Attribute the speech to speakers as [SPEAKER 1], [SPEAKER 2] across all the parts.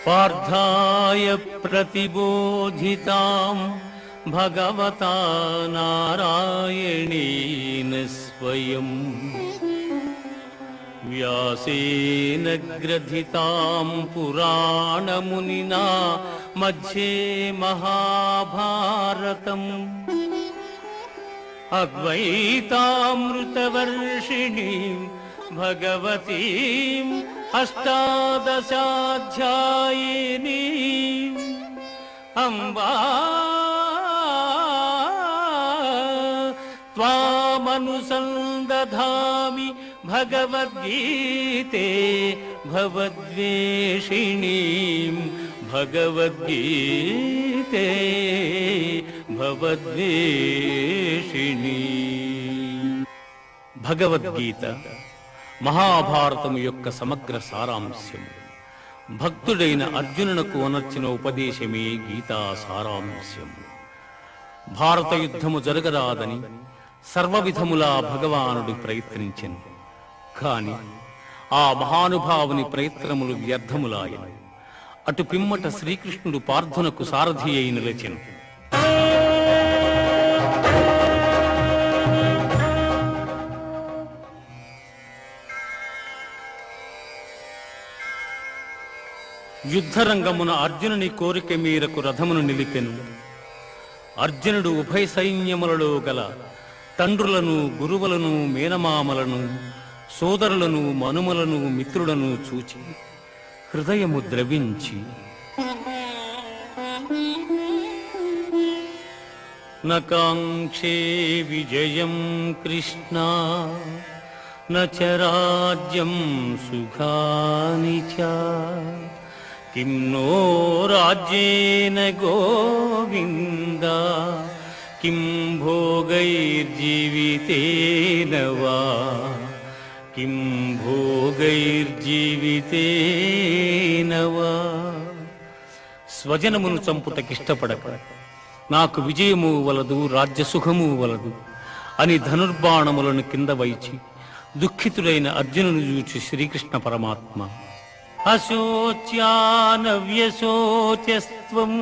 [SPEAKER 1] पार्थाय प्रतिबोधितां भगवता नारायणेन स्वयं व्यासेन ग्रथितां पुराणमुनिना मध्ये महाभारतम् अद्वैतामृतवर्षिणीं भगवतीम् अष्टादशाध्यायिनीम् अम्बा त्वामनुसन्दधामि भगवद्गीते भवद्वेषिणीं भगवद्गीते भवद्वेषिणी। భగవద్గీత మహాభారతము యొక్క సమగ్ర సారాంశము. భక్తుడైన అర్జునునకు అనర్చిన ఉపదేశమే గీతా సారాంశము. భారత యుద్ధము జరగరాదని సర్వవిధములా భగవానుడు ప్రయత్నించెను. కాని ఆ మహానుభావుని ప్రయత్నములు వ్యర్థములాయను. అటు పిమ్మట శ్రీకృష్ణుడు పార్థునకు సారథి అయి నిలిచెను. యుద్ధరంగమున అర్జునుని కోరిక మేరకు రథమును నిలిపెను. అర్జునుడు ఉభయ సైన్యములలో గల తండ్రులను, గురువులను, మేనమామలను, సోదరులను, మనుమలను, మిత్రులను చూచి హృదయము ద్రవించి నకాంక్షే విజయం కృష్ణ నచ రాజ్యం సుఖాని చ కిం నో రాజ్యేన గోవింద కిం భోగైర్జీవితేన వా కిం భోగైర్జీవితేన వా. స్వజనమును చంపుటకిష్టపడక నాకు విజయము వలదు, రాజ్యసుఖము వలదు అని ధనుర్బాణములను కింద వైచి దుఃఖితుడైన అర్జునుని చూచి శ్రీకృష్ణ పరమాత్మ అశోచ్యానవ్యశోచ్యస్త్వం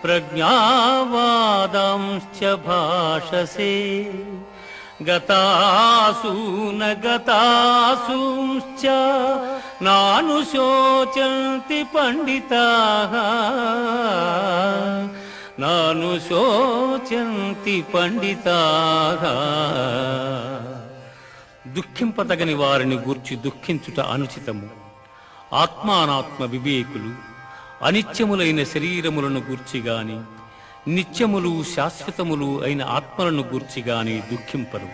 [SPEAKER 1] ప్రజ్ఞావాదాంశ్చ భాషసే గతాసూన గతాసూంశ్చ నానుశోచంతి పండితాః నానుశోచంతి పండితాః. దుఃఖింపతగని వారిని గూర్చి దుఃఖించుట అనుచితము. ఆత్మానాత్మ వివేకులు అనిత్యములైన శరీరములను గూర్చి గాని, నిత్యములు శాశ్వతములు అయిన ఆత్మలను గూర్చి గాని దుఃఖింపరు.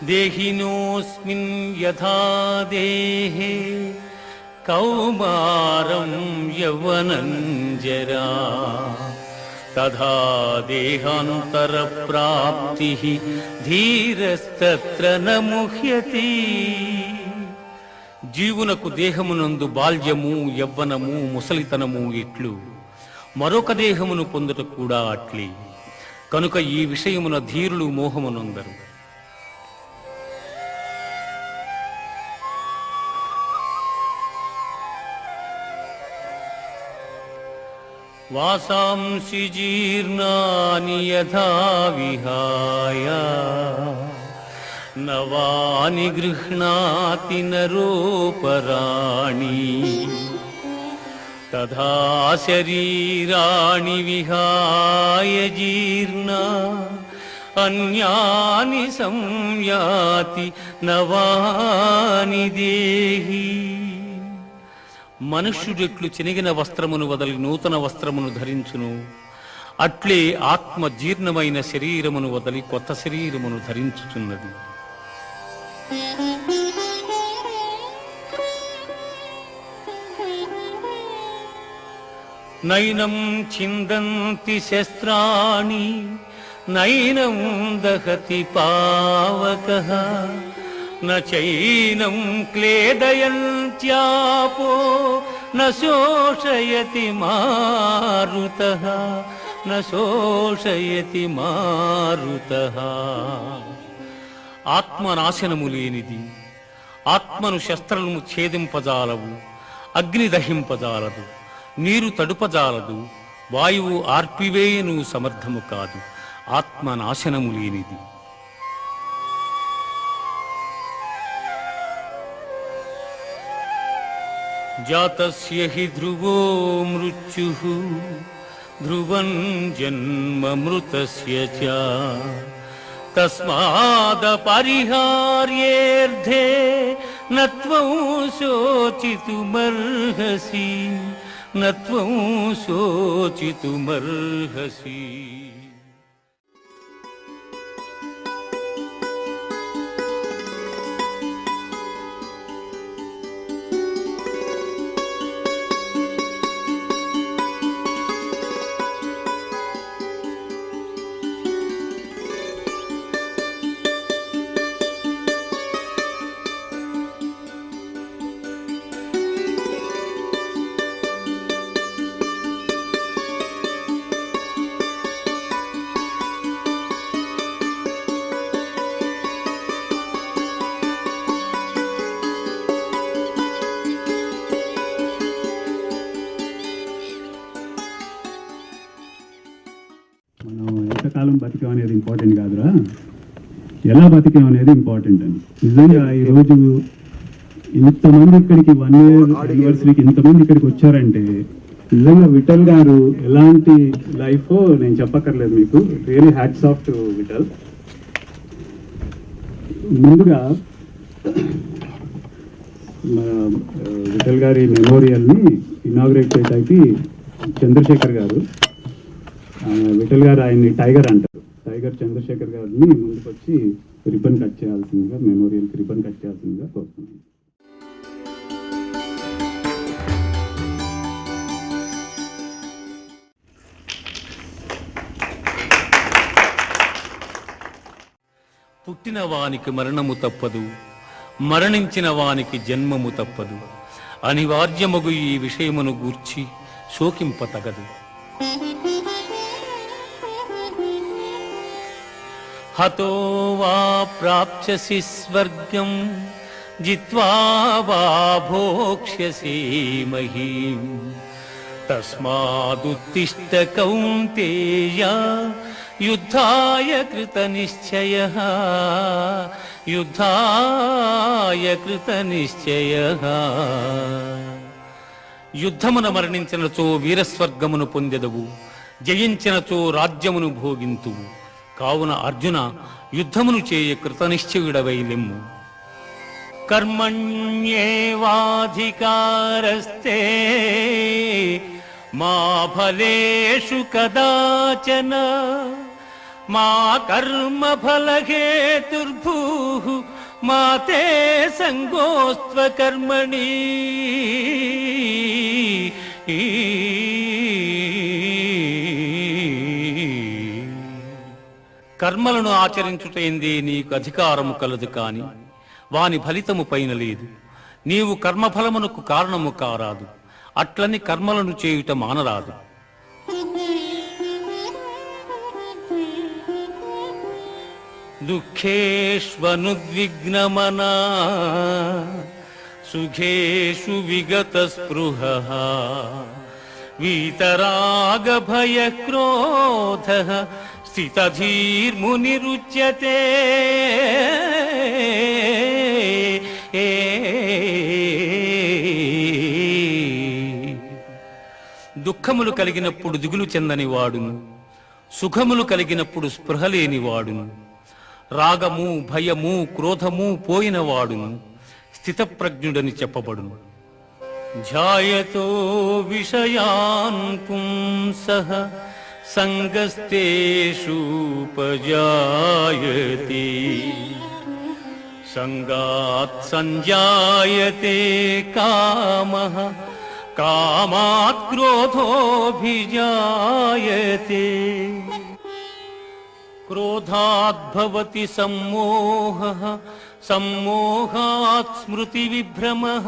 [SPEAKER 1] దేహినోస్మిన్ యథా దేహే కౌమారం యవ్వనం జరా తథా దేహాంతర ప్రాప్తి ధీరస్తత్ర న ముహ్యతి. జీవునకు దేహమునందు బాల్యము, యవ్వనము, ముసలితనము ఇట్లు మరొక దేహమును పొందుట కూడా అట్లే. కనుక ఈ విషయమున ధీరులు మోహమునందరు. వాసాంసి జీర్ణాని యథా విహాయ నవాని గృహ్ణాతి నరోపరాణి తథా శరీరాణి విహాయ జీర్ణ అన్యాని సంయాతి నవాని దేహి. మనుష్యుడెట్లు చినిగిన వస్త్రమును వదలి నూతన వస్త్రమును ధరించును, అట్లే ఆత్మ జీర్ణమైన శరీరమును వదలి కొత్త శరీరమును ధరించుచున్నది. నైనం చిందంతి శస్త్రాణి నైనం దహతి పావకః నైనం క్లేదయంత్యాపో న శోషయతి మారుతః న శోషయతి మారుతః. ఆత్మనాశనము లేనిది. ఆత్మను శస్త్రము ఛేదింపజాలవు, అగ్ని దహింపజాలదు, నీరు తడుపజాలదు, వాయువు ఆర్పివేయను సమర్థము కాదు. ఆత్మనాశనము లేనిది. జాతస్య హి ధ్రువో మృత్యుః ధ్రువం జన్మ మృతస్య చ తస్మాదపరిహార్యేర్థే నత్వం శోచితుమర్హసి నత్వం శోచితుమర్హసి.
[SPEAKER 2] ఎంతకాలం బతికాం అనేది ఇంపార్టెంట్ కాదురా, ఎలా బతికాం అనేది ఇంపార్టెంట్ అని. నిజంగా ఈరోజు ఇంతమంది ఇక్కడికి 1 year యానివర్సరీకి ఇంతమంది ఇక్కడికి వచ్చారంటే నిజంగా విఠల్ గారు ఎలాంటి లైఫ్ నేను చెప్పక్కర్లేదు మీకు. Really hats off to Vittal. ముందుగా విఠల్ గారి మెమోరియల్ని ఇనాగ్రేట్ చేయడానికి చంద్రశేఖర్ గారు, విఠల్ గారు ఆయన్ని టైగర్ అంటారు, టైగర్ చంద్రశేఖర్ గారిని ముందుకు వచ్చి రిబ్బన్ కట్ చేయాల్సిందిగా, మెమోరియల్కి రిబ్బన్ కట్ చేయాల్సిందిగా కోరుతున్నాను.
[SPEAKER 1] పుట్టిన వానికి మరణము తప్పదు, మరణించిన వానికి జన్మము తప్పదు. అనివార్యమగు ఈ విషయమును గూర్చి శోకింపతగదు. హతో వా ప్రాప్స్యసి స్వర్గం జిత్వా వా భోక్ష్యసి మహీం తస్మాదుత్తిష్ట కౌంతేయ యుద్ధాయ కృతనిశ్చయః యుద్ధాయ కృతనిశ్చయః. యుద్ధమున మరణించినచో వీరస్వర్గమును పొందెదవు, జయించినచో రాజ్యమును భోగింతువు. కావున అర్జున, యుద్ధమును చేయ కృతనిశ్చయుడవై లెమ్ము. కర్మణ్యేవాధికారస్తే మా ఫలేషు కదాచన మా కర్మ ఫలహేతుర్భూః మా తే సంగోస్త్వ కర్మణి. కర్మలను ఆచరించుటైందే నీకు అధికారము కలదు, కాని వాని ఫలితము పైన లేదు. నీవు కర్మఫలమునకు కారణము కారాదు, అట్లని కర్మలను చేయుట మానరాదు. దుఃఖేష్వనుద్విగ్నమనా సుఖేషు విగత స్పృహః వీతరాగ భయ క్రోధః స్థితధీర్మునిరుచ్యతే. దుఃఖములు కలిగినప్పుడు దిగులు చెందని వాడును, సుఖములు కలిగినప్పుడు స్పృహ లేని వాడును, రాగము భయము క్రోధము పోయిన వాడును స్థితప్రజ్ఞుడని చెప్పబడును. ధ్యాయతో విషయాన్ పుంసః సంగస్తేషూపజాయతే సంగాత్ సంజాయతే కామః కామాత్ క్రోధోభిజాయతే. క్రోధాద్భవతి సమ్మోహః సమ్మోహాత్ స్మృతి విభ్రమః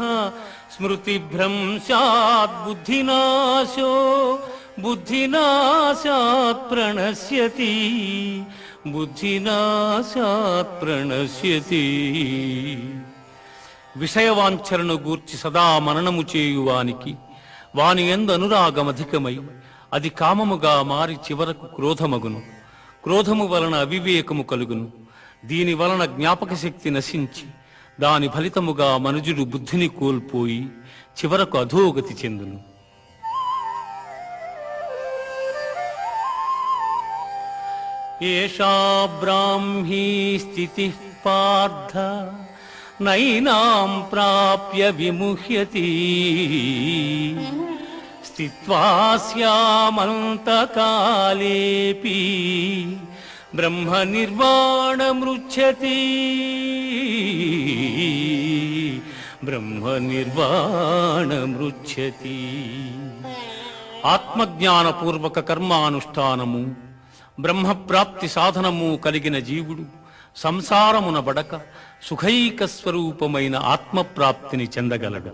[SPEAKER 1] స్మృతిభ్రంశాత్ బుద్ధినాశో బుద్ధినాశాత్ ప్రణశ్యతి బుద్ధినాశాత్ ప్రణశ్యతి. విషయవాంఛలను గూర్చి సదా మననము చేయువానికి వాని యందు అనురాగమధికమై అది కామముగా మారి చివరకు క్రోధమగును. క్రోధము వలన అవివేకము కలుగును. దీని వలన జ్ఞాపక శక్తి నశించి దాని ఫలితముగా మనుజుడు బుద్ధిని కోల్పోయి చివరకు అధోగతి చెందును. ఏషా బ్రాహ్మీ స్థితి పార్థ నైనాం ప్రాప్య విముహ్యతి స్థిత్వా స్యామంతకాలేపి బ్రహ్మ నిర్వాణమృచ్ఛతి బ్రహ్మ నిర్వాణమృచ్ఛతి. ఆత్మజ్ఞానపూర్వక కర్మానుష్ఠానము బ్రహ్మప్రాప్తి సాధనము కలిగిన జీవుడు సంసారమున బడక సుఖైక స్వరూపమైన ఆత్మప్రాప్తిని చెందగలడు.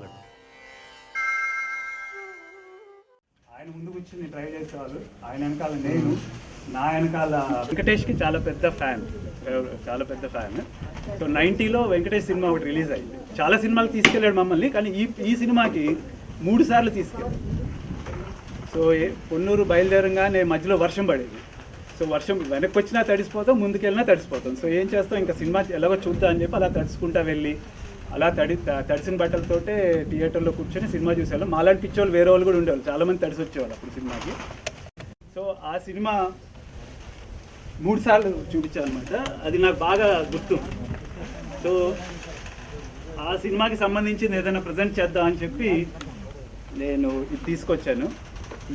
[SPEAKER 2] ఆయన ముందు కూర్చుని ట్రై చేసేవాళ్ళు, ఆయన వెనకాల నేను, నా వెనకాల వెంకటేష్కి చాలా పెద్ద ఫ్యాన్. సో 90లో వెంకటేష్ సినిమా ఒకటి రిలీజ్ అయింది. చాలా సినిమాలు తీసుకెళ్ళాడు మమ్మల్ని, కానీ ఈ సినిమాకి 3 సార్లు తీసుకెళ్ళాడు. సో పొన్నూరు బయలుదేరంగానే మధ్యలో వర్షం పడేది. సో వర్షం వెనక్కి వచ్చినా తడిసిపోతాం, ముందుకెళ్ళినా తడిసిపోతాం. సో ఏం చేస్తాం, ఇంకా సినిమా ఎలాగో చూద్దాం అని చెప్పి అలా తడుచుకుంటా వెళ్ళి అలా తడిసిన బట్టలతోటే థియేటర్లో కూర్చొని సినిమా చూసేవాళ్ళం. మాలాంటి పిచ్చోళ్ళు వేరే వాళ్ళు కూడా ఉండేవాళ్ళు, చాలామంది తడిసి వచ్చేవాళ్ళు అప్పుడు సినిమాకి. సో ఆ సినిమా 3 సార్లు చూపించాలన్నమాట. అది నాకు బాగా గుర్తు. సో ఆ సినిమాకి సంబంధించింది ఏదైనా ప్రజెంట్ చేద్దాం అని చెప్పి నేను ఇది తీసుకొచ్చాను.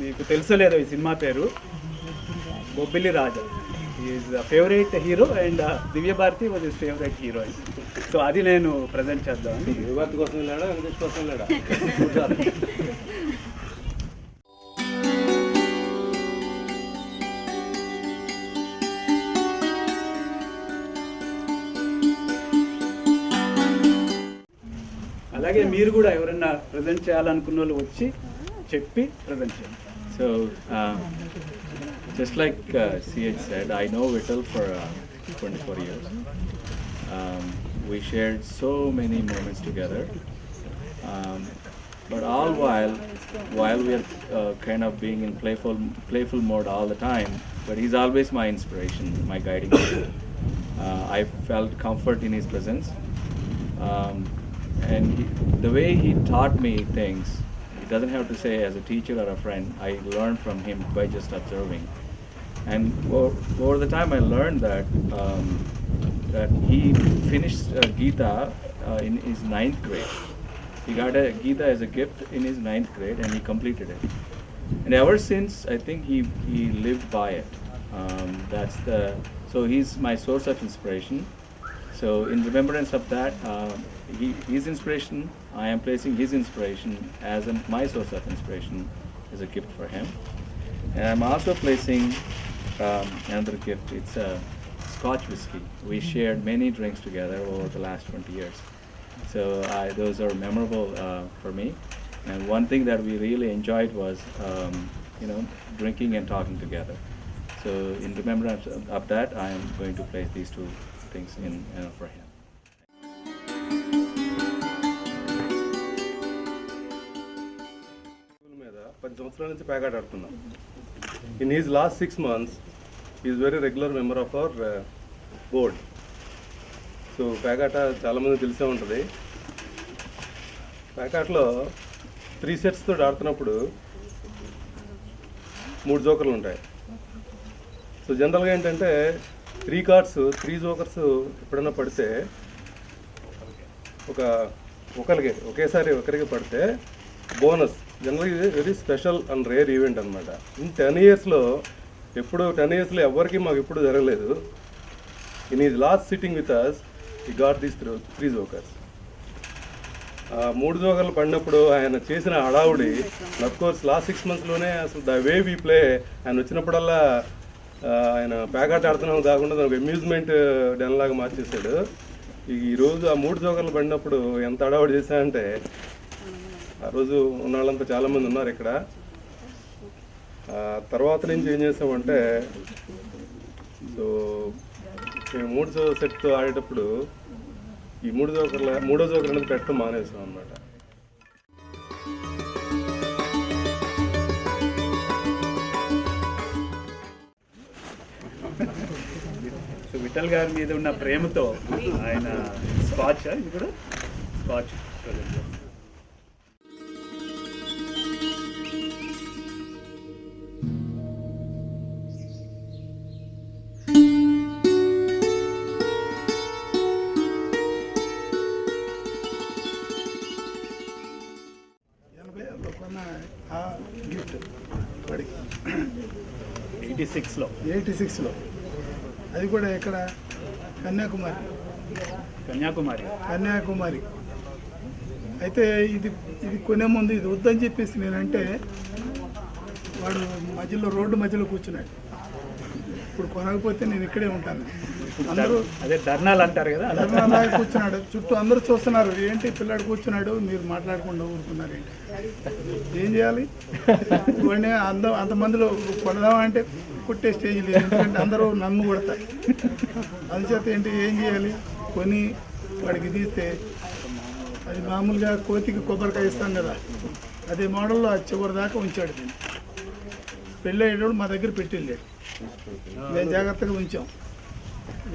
[SPEAKER 2] మీకు తెలుసో లేదో ఈ సినిమా పేరు Bobbili Raja. Is favourite hero and Divya Bharati was his favourite heroine. So అది నేను ప్రజెంట్ చేద్దామండి.
[SPEAKER 3] దివ్య భారతి కోసం వెళ్ళాడా, వెంకటేష్ కోసం వెళ్ళాడా?
[SPEAKER 2] అలాగే మీరు కూడా ఎవరైనా ప్రజెంట్ చేయాలనుకున్న వాళ్ళు వచ్చి చెప్పి ప్రజెంట్ చేయండి.
[SPEAKER 3] So, just like CH said, I know Vittal for 24 years. We shared so many moments together. But all while we are kind of being in playful mode all the time, but he's always my inspiration, my guiding light. I felt comfort in his presence. And the way he taught me things, he doesn't have to say as a teacher or a friend. I learned from him by just observing. And over the time, I learned that he finished Gita in his 9th grade. He got a Gita as a gift in his 9th grade, and he completed it. And ever since, I think he lived by it. So he's my source of inspiration. So in remembrance of that, his inspiration, I am placing his inspiration as my source of inspiration as a gift for him. And I'm also placing another gift. It's a Scotch whiskey. We shared many drinks together over the last 20 years. So those are memorable for me. And one thing that we really enjoyed was, drinking and talking together. So in remembrance of that, I am going to place these 2 things in for him.
[SPEAKER 4] మీద 10 సంవత్సరాల నుంచి ప్యాకెట్ ఆడుతున్నాం. In his last 6 months is very regular member of our board. So ప్యాకాట చాలామంది తెలిసే ఉంటుంది. ప్యాకాట్లో 3 sets తోటి ఆడుతున్నప్పుడు 3 జోకర్లు ఉంటాయి. సో జనరల్గా ఏంటంటే 3 cards 3 జోకర్స్ ఎప్పుడైనా పడితే ఒకేసారి ఒకరికి పడితే బోనస్. జనరల్గా ఇది very special and rare event అనమాట. ఇన్ 10 yearsలో ఎవరికి మాకు ఎప్పుడు జరగలేదు. In is last sitting with us he got these 3 jokers. 3 జోకర్లు పడినప్పుడు ఆయన చేసిన హడావుడి, అఫ్కోర్స్ లాస్ట్ 6 monthsలోనే అసలు ద వే వీ ప్లే, ఆయన వచ్చినప్పుడల్లా ఆయన ప్యాకాట్ ఆడుతున్నాం కాకుండా దానికి అమ్యూజ్మెంట్ డెన్ లాగా మార్చేసాడు. ఈరోజు ఆ 3 జోకర్లు పడినప్పుడు ఎంత హడావుడి చేశానంటే, ఆ రోజు ఉన్న వాళ్ళంతా చాలామంది ఉన్నారు ఇక్కడ. తర్వాత నుంచి ఏం చేసామంటే, సో మేము 3 సెట్తో ఆడేటప్పుడు ఈ 3 జోకర్ అనేది పెట్టడం మానేసాం అనమాట.
[SPEAKER 5] సో విఠల్ గారి మీద ఉన్న ప్రేమతో ఆయన స్కాచ్ ఇది కూడా స్కాచ్
[SPEAKER 6] గిఫ్ట్ వాడికి
[SPEAKER 5] 86లో
[SPEAKER 6] 86లో, అది కూడా ఎక్కడ కన్యాకుమారి. కన్యాకుమారి అయితే ఇది కొనే ముందు ఇది వద్దని చెప్పేసి నేనంటే వాడు రోడ్డు మధ్యలో కూర్చున్నాడు. ఇప్పుడు కొనకపోతే నేను ఇక్కడే ఉంటాను. అందరూ
[SPEAKER 5] అదే ధర్నాలు అంటారు కదా,
[SPEAKER 6] ధర్నాలాగా కూర్చున్నాడు. చుట్టూ అందరూ చూస్తున్నారు, ఏంటి పిల్లాడు కూర్చున్నాడు, మీరు మాట్లాడకుండా ఊరుకున్నారు ఏంటి, ఏం చేయాలి? వాడిని అంతమందిలో కొడదామంటే కుట్టే స్టేజ్ లేదు, ఎందుకంటే అందరూ నన్ను కొడతారు. అందుచేత ఏం చేయాలి, కొని వాడికి తీస్తే అది మామూలుగా కోతికి కొబ్బరికాయ ఇస్తాం కదా, అదే మోడల్లో అది చివరి దాకా ఉంచాడు. దీన్ని పెళ్ళి అయ్యేటప్పుడు మా దగ్గర పెట్టి వెళ్ళాడు, మేము జాగ్రత్తగా ఉంచాం.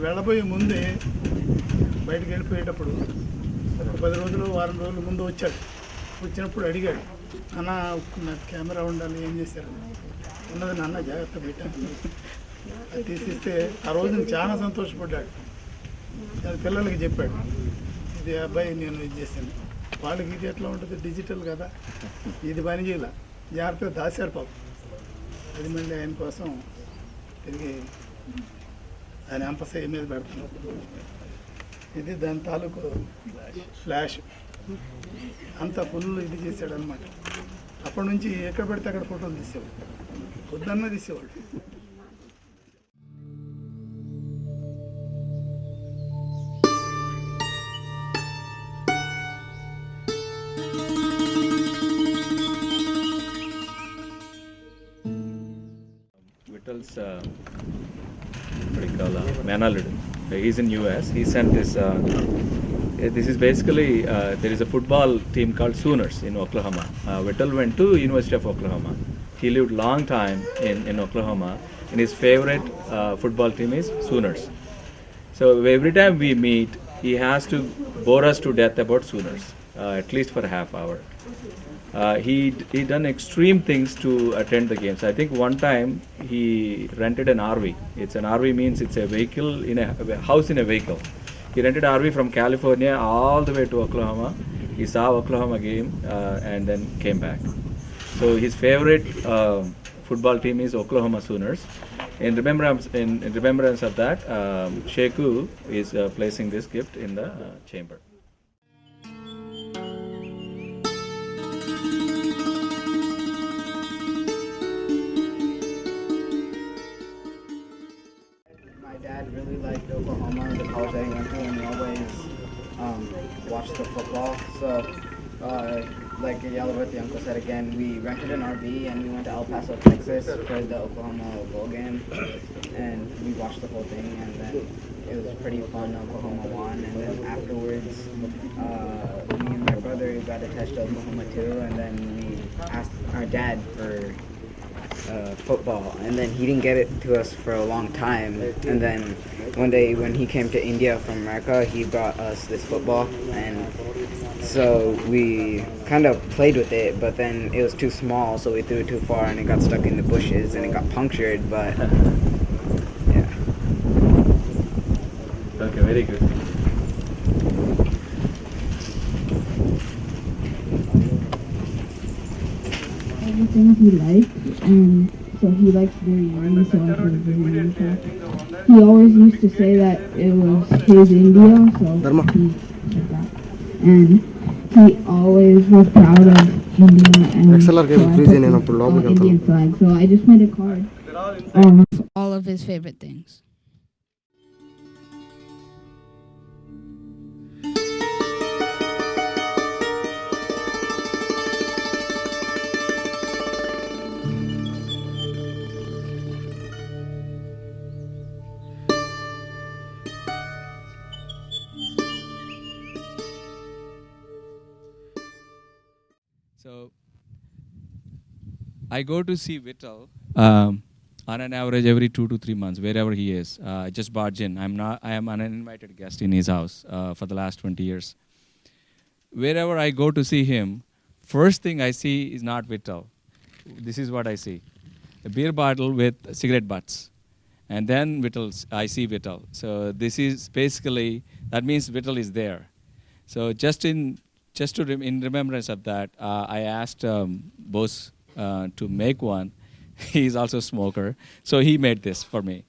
[SPEAKER 6] వెళ్ళబోయే ముందే బయటకు వెళ్ళిపోయేటప్పుడు ఒక 10 రోజులు వారం రోజుల ముందు వచ్చాడు. వచ్చినప్పుడు అడిగాడు, అన్న నాకు కెమెరా ఉండాలి, ఏం చేశారు? ఉన్నది నాన్న జాగ్రత్త పెట్టాను. అది తీసిస్తే ఆ రోజున చాలా సంతోషపడ్డాడు. అది పిల్లలకి చెప్పాడు, ఇది అబ్బాయి నేను ఇది చేశాను. వాళ్ళకి ఇది ఎట్లా ఉంటుంది, డిజిటల్ కదా, ఇది పని చేయాల, జాగ్రత్తగా దాశారు పాపం. అది మళ్ళీ ఆయన కోసం తిరిగి ఆయన అంపసయ్య మీద పెడుతున్నాం. ఇది దాని తాలూకు ఫ్లాష్ అంతా ఫుల్ ఇది చేశాడనమాట. అప్పటి నుంచి ఎక్కడ పడితే అక్కడ ఫోటోలు తీసేవాడు, పొద్దున్న తీసేవాడు.
[SPEAKER 3] Vittal's what do you call Manaludu. He's in US. He sent this. This is basically there is a football team called Sooners in Oklahoma. Vittal went to University of Oklahoma. He lived long time in Oklahoma, and his favorite football team is Sooners. So every time we meet, he has to bore us to death about Sooners, at least for a half hour. He done extreme things to attend the games. I think one time he rented an RV. It's an RV means it's a vehicle in a house in a vehicle. He rented RV from California all the way to Oklahoma. He saw Oklahoma game and then came back. So his favorite football team is Oklahoma Sooners. In remembrance of that, Sheku is placing this gift in the chamber.
[SPEAKER 7] Dad really liked Oklahoma, the college that he went to, and he always watched the football. So, like Yalavarthi uncle said again, we rented an RV and we went to El Paso, Texas for the Oklahoma bowl game, and we watched the whole thing, and then it was pretty fun. Oklahoma won, and then afterwards, me and my brother got attached to Oklahoma too, and then we asked our dad for football, and then he didn't get it to us for a long time, and then one day when he came to India from America, he brought us this football, and so we kind of played with it, but then it was too small, so we threw it too far and it got stuck in the bushes and it got punctured, but yeah.
[SPEAKER 3] Okay, very good.
[SPEAKER 8] Everything he liked, and so he likes biryani, so I put a biryani shop. He always used to say that it was his India, so he said that. And he always was proud of India, and so I put the Indian flag. So I just made a card.
[SPEAKER 9] All of his favorite things.
[SPEAKER 10] I go to see Vittal on an average every 2 to 3 months, wherever he is. I just barge in. I am an uninvited guest in his house for the last 20 years. Wherever I go to see him, first thing I see is not Vittal. This is what I see: a beer bottle with cigarette butts, and then I see Vittal. So this is basically, that means Vittal is there. So in remembrance of that, I asked Bose to make one. He's also a smoker, so he made this for me.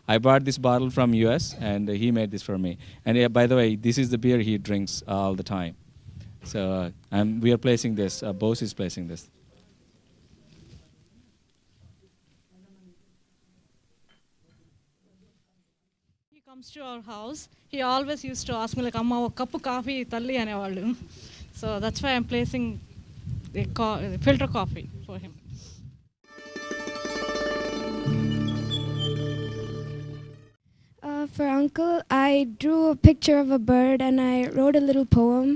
[SPEAKER 10] I bought this bottle from US, and he made this for me. And by the way, this is the beer he drinks all the time. So we are placing this. Bose is placing this.
[SPEAKER 11] He comes to our house. He always used to ask me like, "Amma, a cup of coffee, talli anevallu." So that's why I'm placing the filter coffee for him.
[SPEAKER 12] For Uncle, I drew a picture of a bird and I wrote a little poem.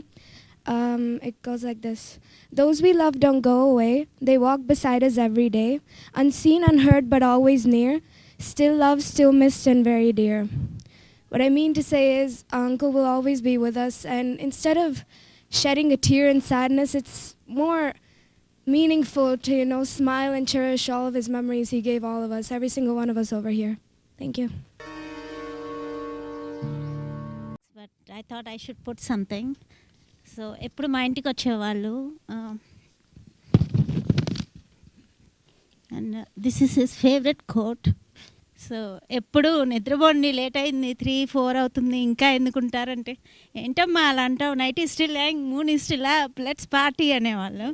[SPEAKER 12] It goes like this. Those we love don't go away. They walk beside us every day. Unseen, unheard, but always near. Still loved, still missed, and very dear. What I mean to say is, Uncle will always be with us. And instead of shedding a tear in sadness, it's more meaningful to, smile and cherish all of his memories he gave all of us, every single one of us over here. Thank you.
[SPEAKER 13] But I thought I should put something. So ఎప్పుడు మా ఇంటికి వచ్చేవాళ్ళు and this is his favourite quote. So ఎప్పుడు నిద్రపోండి, late అయింది, 3-4 అవుతుంది, ఇంకా ఎందుకుంటారంటే, ఏంటమ్మా అలా అంటావు, night is still hang, moon is still up, let's party అనేవాళ్ళు.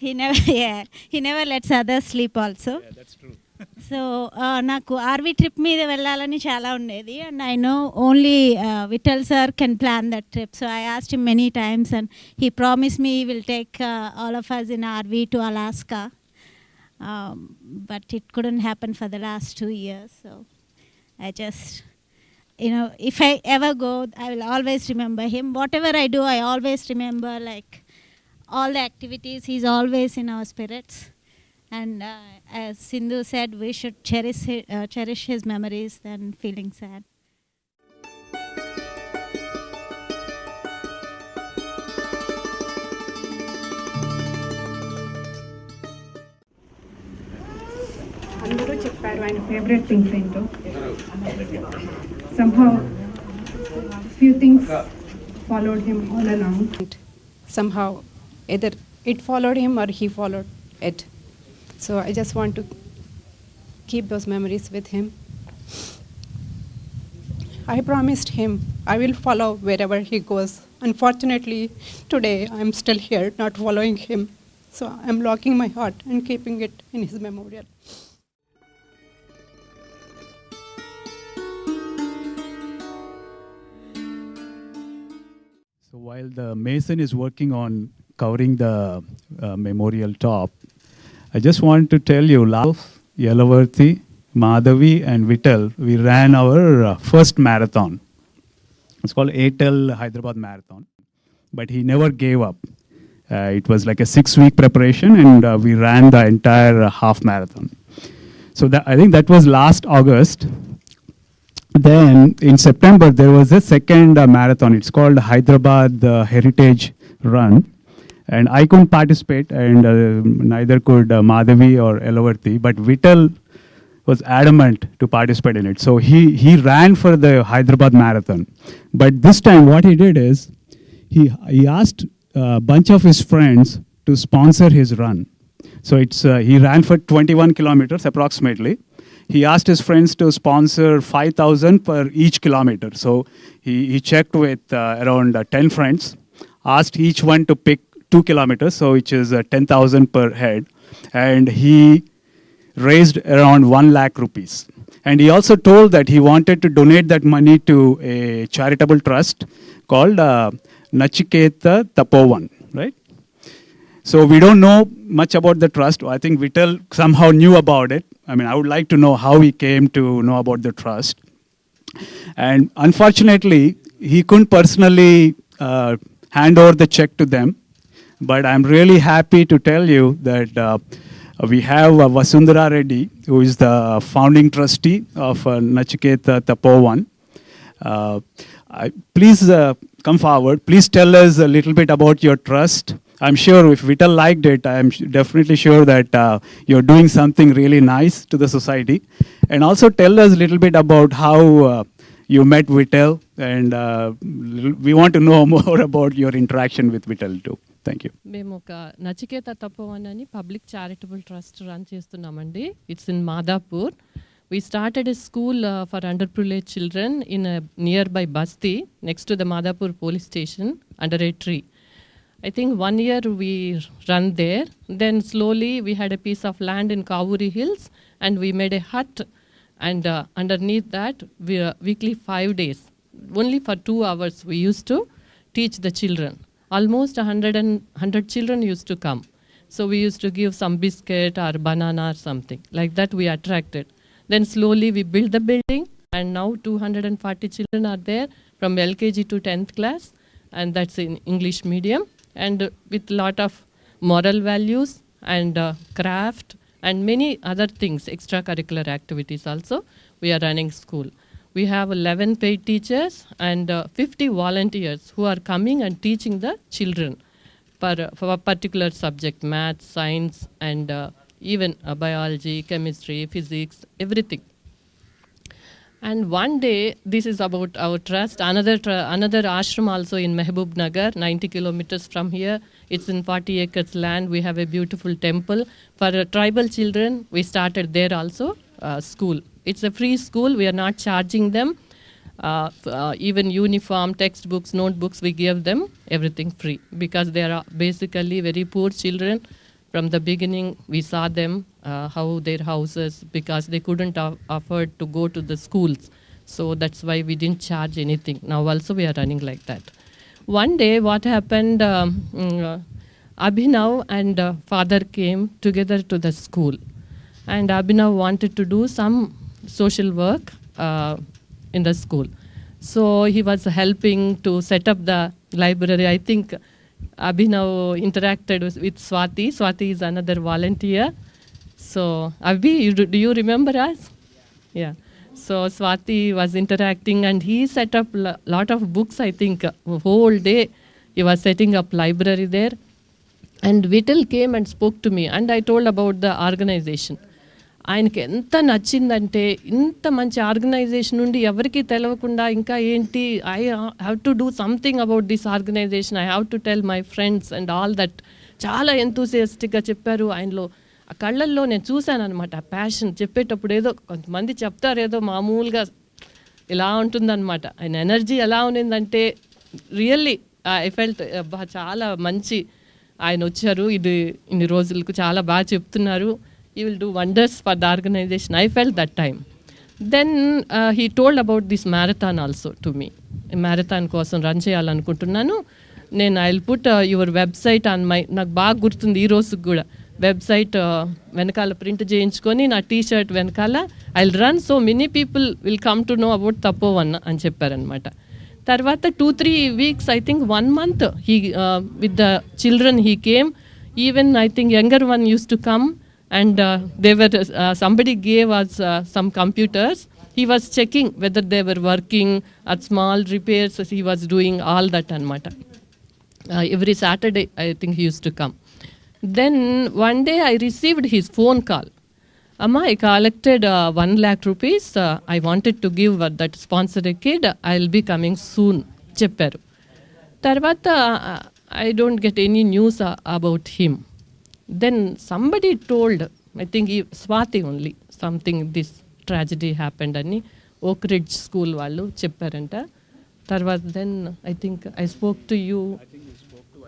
[SPEAKER 13] He never lets others sleep also. So నాకు ఆర్వీ ట్రిప్ మీద వెళ్ళాలని చాలా ఉండేది, and I know only Vithal sir can plan that trip. So I asked him many times and he promise me will take all of us in RV to Alaska. But it couldn't happen for the last 2 years. So I just, if I ever go, I will always remember him. Whatever I do, I always remember like all the activities. He's always in our spirits. And as Sindhu said, we should cherish his memories than feeling sad.
[SPEAKER 14] అందరూ చెప్పారు ఆయన favourite things ఏంటో. Somehow few things followed him all along. Somehow either it followed him or he followed it. So I just want to keep those memories with him. I promised him I will follow wherever he goes. Unfortunately, today I'm still here not following him. So I'm locking my heart and keeping it in his memorial.
[SPEAKER 2] So while the mason is working on covering the memorial top, I just want to tell you, Yalavarthi, Madhavi and Vittal, we ran our first marathon. It's called Airtel Hyderabad Marathon. But he never gave up. It was like a 6-week preparation and we ran the entire half marathon. So I think that was last August. Then in September, there was a second marathon. It's called Hyderabad Heritage Run. And I couldn't participate, and neither could Madhavi or Yalavarthi. But Vittal was adamant to participate in it. So he ran for the Hyderabad Marathon. But this time what he did is, he asked a bunch of his friends to sponsor his run. So he ran for 21 kilometers approximately. He asked his friends to sponsor 5,000 per each kilometer. So he checked with around 10 friends, asked each one to pick 2 kilometers, so which is 10,000 per head, and he raised around 1 lakh rupees. And he also told that he wanted to donate that money to a charitable trust called Nachiketa Tapovan, right? So we don't know much about the trust. I think Vittal somehow knew about it. I mean, I would like to know how he came to know about the trust. And unfortunately, he couldn't personally hand over the check to them. But I'm really happy to tell you that We have Vasundhara Reddy, who is the founding trustee of Nachiketa Tapovan. Please come forward. Please tell us a little bit about your trust. I'm sure if Vital liked it, I'm definitely sure that you're doing something really nice to the society. And also tell us a little bit about how you met Vital, and we want to know more about your interaction with Vital too. Thank you.
[SPEAKER 15] మేము ఒక నచికేత తపోవన్ అని public charitable trust run చేస్తున్నామండి. It's in Madhapur. We started a school for underprivileged children in a nearby Basti, next to the Madhapur police station, under a tree. I think 1 year we run there. Then slowly we had a piece of land in Kavuri Hills, and we made a hut. And underneath that, weekly 5 days, only for 2 hours, we used to teach the children. Almost 100 children used to come. So we used to give some biscuit or banana or something. Like that we attracted. Then slowly we built the building, and now 240 children are there from LKG to 10th class, and that's in English medium, and with lot of moral values and craft and many other things, extracurricular activities also. We are running school. We have 11 paid teachers and 50 volunteers who are coming and teaching the children for a particular subject, math, science, and even biology, chemistry, physics, everything. And one day, this is about our trust, another ashram also in Mehboob Nagar, 90 kilometers from here. It's in 40 acres land. We have a beautiful temple. For tribal children, we started there also, school. It's a free school. We are not charging them. Even uniform, textbooks, notebooks, we give them everything free, because they are basically very poor children. From the beginning, we saw them, how their houses, because they couldn't afford to go to the schools. So that's why we didn't charge anything. Now also we are running like that. One day what happened, Abhinav and father came together to the school. And Abhinav wanted to do some social work in the school. So he was helping to set up the library. I think Abhinav interacted with Swati. Swati is another volunteer. So, Abhi, do you remember us? Yeah. So, Swati was interacting, and he set up a lot of books, I think, whole day. He was setting up library there. And Vital came and spoke to me, and I told about the organization. ఆయనకి ఎంత నచ్చిందంటే, ఇంత మంచి organisation నుండి ఎవరికి తెలవకుండా ఇంకా ఏంటి, I have to do something about this organisation, I have to tell my friends and all that. చాలా ఎంతూసియాస్టిక్గా చెప్పారు. ఆయనలో ఆ కళ్ళల్లో నేను చూశాను అనమాట ఆ ప్యాషన్. చెప్పేటప్పుడు ఏదో కొంతమంది చెప్తారు ఏదో మామూలుగా ఇలా ఉంటుందన్నమాట. ఆయన ఎనర్జీ ఎలా ఉన్నిందంటే రియల్లీ ఐ ఫెల్ట్ చాలా మంచి ఆయన వచ్చారు, ఇది ఇన్ని రోజులకు చాలా బాగా చెప్తున్నారు. He will do wonders for the organization. I felt that time. Then he told about this marathon also to me. Marathon కోసం రన్ చేయాలనుకుంటున్నాను నేను. I will put your website on my, నాకు బాగా గుర్తుంది ఈ రోజుకి కూడా, వెబ్సైట్ వెనకాల ప్రింట్ చేయించుకొని నా టీషర్ట్ వెనకాల I will run, so many people will come to know about Tapovan అని చెప్పారనమాట. తర్వాత 2-3 weeks, I think 1 month, he with the children he came. Even I think younger one used to come. And they were somebody gave us some computers. He was checking whether they were working, at small repairs he was doing all that anmata. Every Saturday I think he used to come. Then one day I received his phone call. Amma, I collected 1 lakh rupees. I wanted to give that sponsor a kid. I'll be coming soon. Chepparu. Tarvata I don't get any news about him. Then somebody told, I think Swati only, something, this tragedy happened ani Oak Ridge School వాళ్ళు చెప్పారంట. తర్వాత then I think I spoke to you. I think you spoke to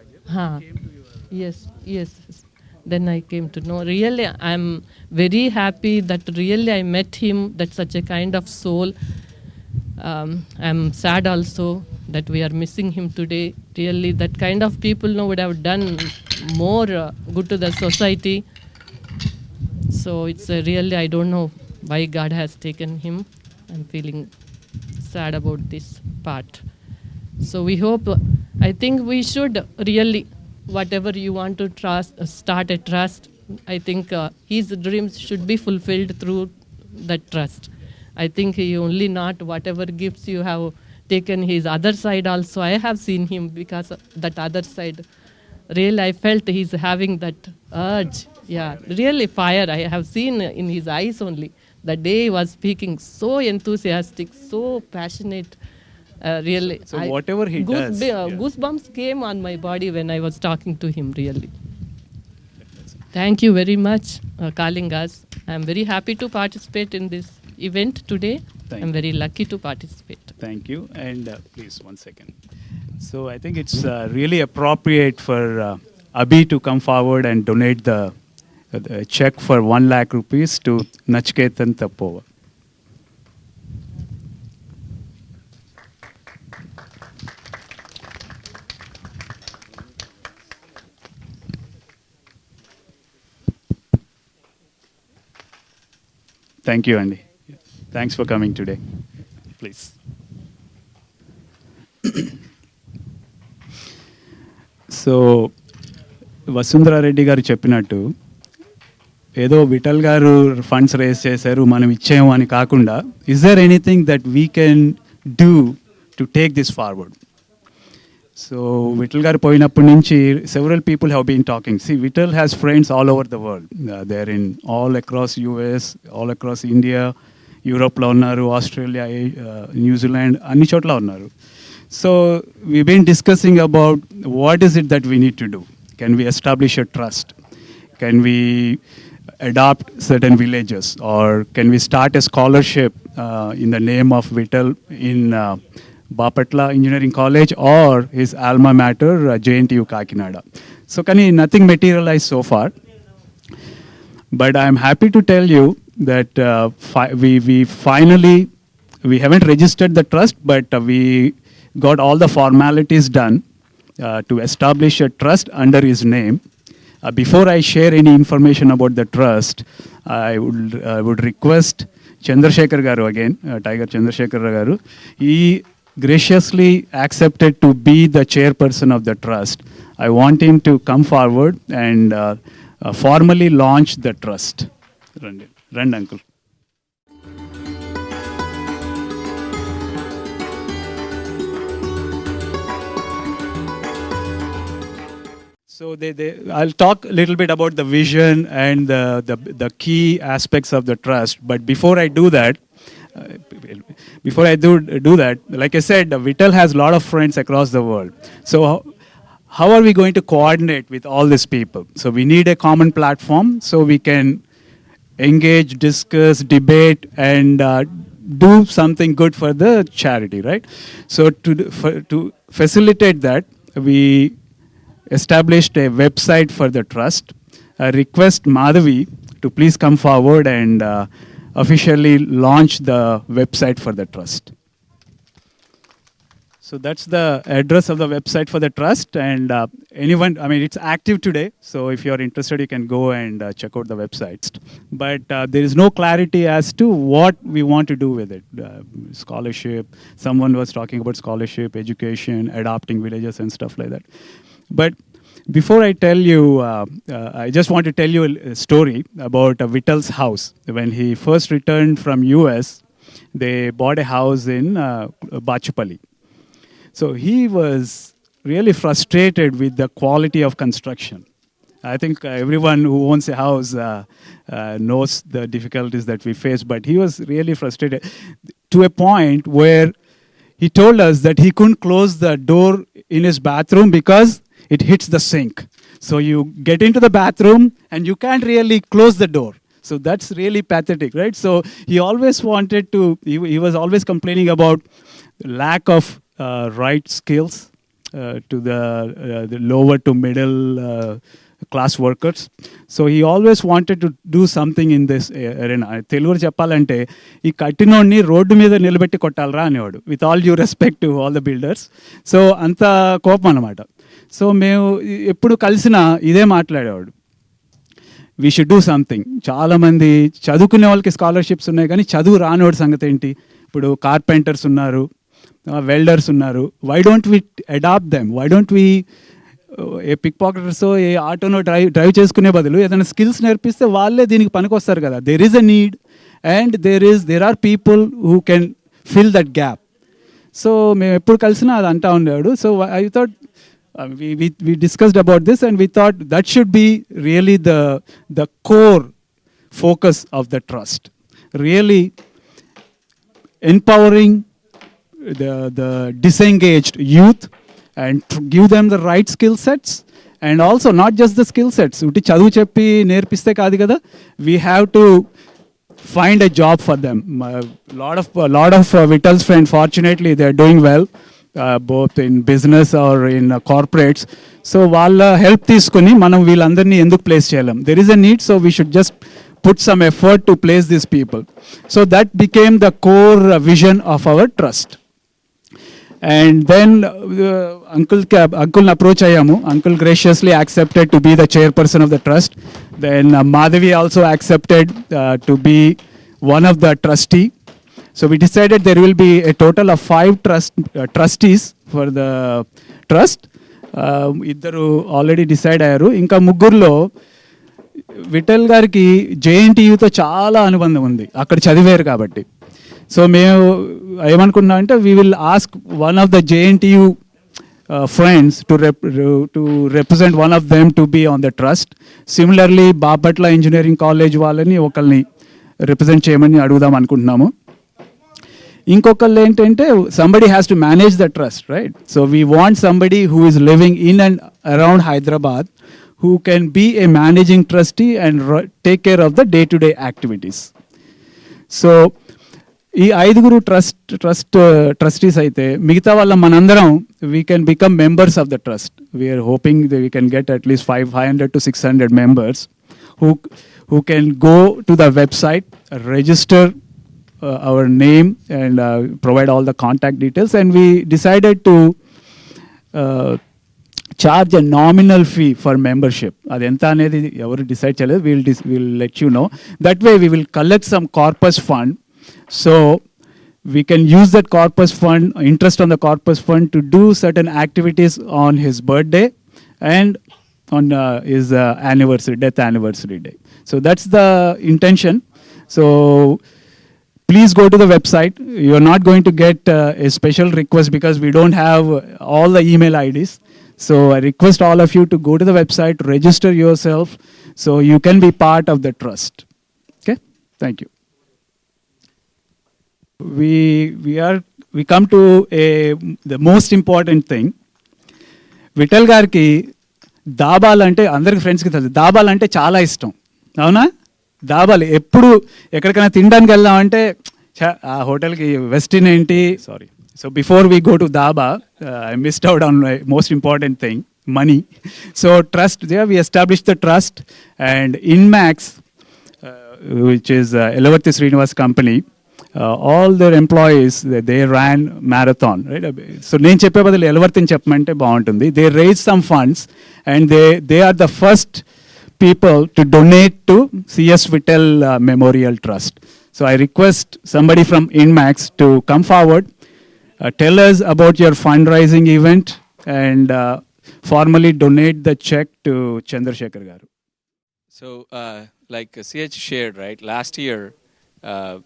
[SPEAKER 15] Ajay. Yes. Then I came to know. Really, I'm very happy that really I met him. That's such a kind of soul. I'm sad also that we are missing him today. Really, that kind of people would have done more good to the society. So it's really, I don't know why God has taken him. I'm feeling sad about this part. So we hope, I think we should really, whatever you want to trust, start a trust, I think his dreams should be fulfilled through that trust. I think he only not whatever gifts you have taken his other side also. I have seen him because of that other side. Really, I felt he's having that urge. Yeah, really fire. I have seen in his eyes only. The day he was speaking, so enthusiastic, so passionate. Really.
[SPEAKER 5] So whatever he does,
[SPEAKER 15] Goosebumps came on my body when I was talking to him, really. Thank you very much, calling us. I'm very happy to participate in this event today. I'm very lucky to participate.
[SPEAKER 5] Thank you. And please, 1 second. So I think it's really appropriate for Abhi to come forward and donate the check for 1 lakh rupees to Nachketan Tapova. Thank you, Andy. Thanks for coming today. Please. So Vasundhara Reddy garu చెప్పినట్టు ఏదో విఠల్ గారు funds race చేశారు మనం ఇచ్చాము అని కాకుండా is there anything that we can do to take this forward. So Vittal గారు పోయినప్పటి నుంచి several people have been talking. See Vittal has friends all over the world. They are in all across US, all across India, యూరోప్లో ఉన్నారు, Australia, New Zealand, అన్ని చోట్ల ఉన్నారు. So we've been discussing about what is it that we need to do. Can we establish a trust? Can we adopt certain villages? Or can we start a scholarship in the name of Vital in Bapatla Engineering College or his alma mater, JNTU Kakinada? So nothing materialized so far. But I'm happy to tell you that we finally, we haven't registered the trust, but we got all the formalities done to establish a trust under his name. Before I share any information about the trust, I would request Chandrasekhar Garu again, Tiger Chandrasekhar Garu. He graciously accepted to be the chairperson of the trust. I want him to come forward and formally launch the trust. Rand uncle. So I'll talk a little bit about the vision and the key aspects of the trust. But before I do that, like I said, Vital has a lot of friends across the world. So how are we going to coordinate with all these people? So we need a common platform so we can engage, discuss, debate, and do something good for the charity, right? So to facilitate that, we established a website for the trust. I request Madhavi to please come forward and officially launch the website for the trust. So that's the address of the website for the trust, and anyone, I mean, it's active today, so if you're interested, you can go and check out the website. But there is no clarity as to what we want to do with it. Scholarship, someone was talking about scholarship, education, adopting villages and stuff like that. But before I tell you, I just want to tell you a story about Vital's house. When he first returned from US, they bought a house in Bachapalli. So he was really frustrated with the quality of construction. I think everyone who owns a house knows the difficulties that we face, but he was really frustrated to a point where he told us that he couldn't close the door in his bathroom because it hits the sink. So you get into the bathroom and you can't really close the door. So that's really pathetic, right? So he always wanted to, he was always complaining about lack of right skills to the lower to middle class workers. So he always wanted to do something in this arena. Telugu cheppalante ee kattinonni road meeda nilbetti kottaalra anevaadu, with all due respect to all the builders. So anta కోపం అన్నమాట. So మేము ఎప్పుడు కలిసినా ఇదే మాట్లాడేవాడు, we should do something. చాలామంది చదువుకునే వాళ్ళకి స్కాలర్షిప్స్ ఉన్నాయి, కానీ చదువు రానివాడి సంగతి ఏంటి? ఇప్పుడు కార్పెంటర్స్ ఉన్నారు, వెల్డర్స్ ఉన్నారు. Why don't we adapt them? Why don't we a pickpocketers a ఆటోనో డ్రైవ్ చేసుకునే బదులు ఏదైనా స్కిల్స్ నేర్పిస్తే వాళ్ళే దీనికి పనికొస్తారు కదా. There is a need and there are people who can fill that gap. So మేము ఎప్పుడు కలిసినా అది అంటా ఉండేవాడు. So I thought we discussed about this and we thought that should be really the core focus of the trust. Really empowering the disengaged youth and give them the right skill sets, and also not just the skill sets. Utti chaduvu cheppi nerpiste kaadu kada, we have to find a job for them. Lot of Vittal's friends, fortunately they are doing well, both in business or in corporates. So వాళ్ళ help తీసుకుని మనం వీళ్ళందరినీ ఎందుకు place చేయలేం? There is a need, so we should just put some effort to place these people. So that became the core vision of our trust. And then uncle approach ayyamu. Uncle graciously accepted to be the chairperson of the trust. Then Madhavi also accepted to be one of the trustee. So we decided there will be a total of 5 trustees for the trust. Iddaru already decide ayyaru. Inka muggurlo Vittal గారికి జేఎన్టీయూతో చాలా అనుబంధం ఉంది, అక్కడ చదివారు కాబట్టి. So మేము ఏమనుకున్నాం అంటే we will ask one of the JNTU friends to represent one of them to be on the trust. Similarly Bapatla engineering college వాళ్ళని ఒకరిని రిప్రజెంట్ చేయమని అడుగుదాం అనుకుంటున్నాము. ఇంకొకళ్ళు ఏంటంటే somebody has to manage the trust, right? So we want somebody who is living in and around Hyderabad who can be a managing trustee and take care of the day-to-day activities. So ఈ 5 trustees అయితే మిగతా వాళ్ళ మనందరం we can become members of the trust. We are hoping that we can get at least 500 to 600 members who can go to the website, register our name and provide all the contact details. And we decided to charge a nominal fee for membership. Adi enta anedi evaru decide cheyaledu. We'll let you know. That way we will collect some corpus fund, so we can use that corpus fund, interest on the corpus fund, to do certain activities on his birthday and on his death anniversary day. So that's the intention. So please go to the website. You are not going to get a special request because we don't have all the email IDs. So I request all of you to go to the website, register yourself, so you can be part of the trust. Okay? Thank you. We come to the most important thing. Vithal గారికి దాబాలు అంటే అందరికి ఫ్రెండ్స్కి తెలుసు, దాబాలు అంటే చాలా ఇష్టం, అవునా? దాబాలు ఎప్పుడు ఎక్కడికైనా తినడానికి వెళ్దామంటే ఆ హోటల్కి వెస్టిన్ ఏంటి, sorry. So before we go to Daba, I missed out on my most important thing, money. So trust, there we established the trust, and Inmax, which is Elavarthi Srinivas company, all their employees, they ran marathon, right? So నేను చెప్పే బదులు ఎలవర్తిని చెప్పమంటే బాగుంటుంది. They raised some funds and they are the first people to donate to CS Vittal Memorial Trust. So I request somebody from Inmax to come forward. Tell us about your fundraising event and formally donate the check to Chandrasekhar Garu.
[SPEAKER 10] So, like CH shared, right? Last year,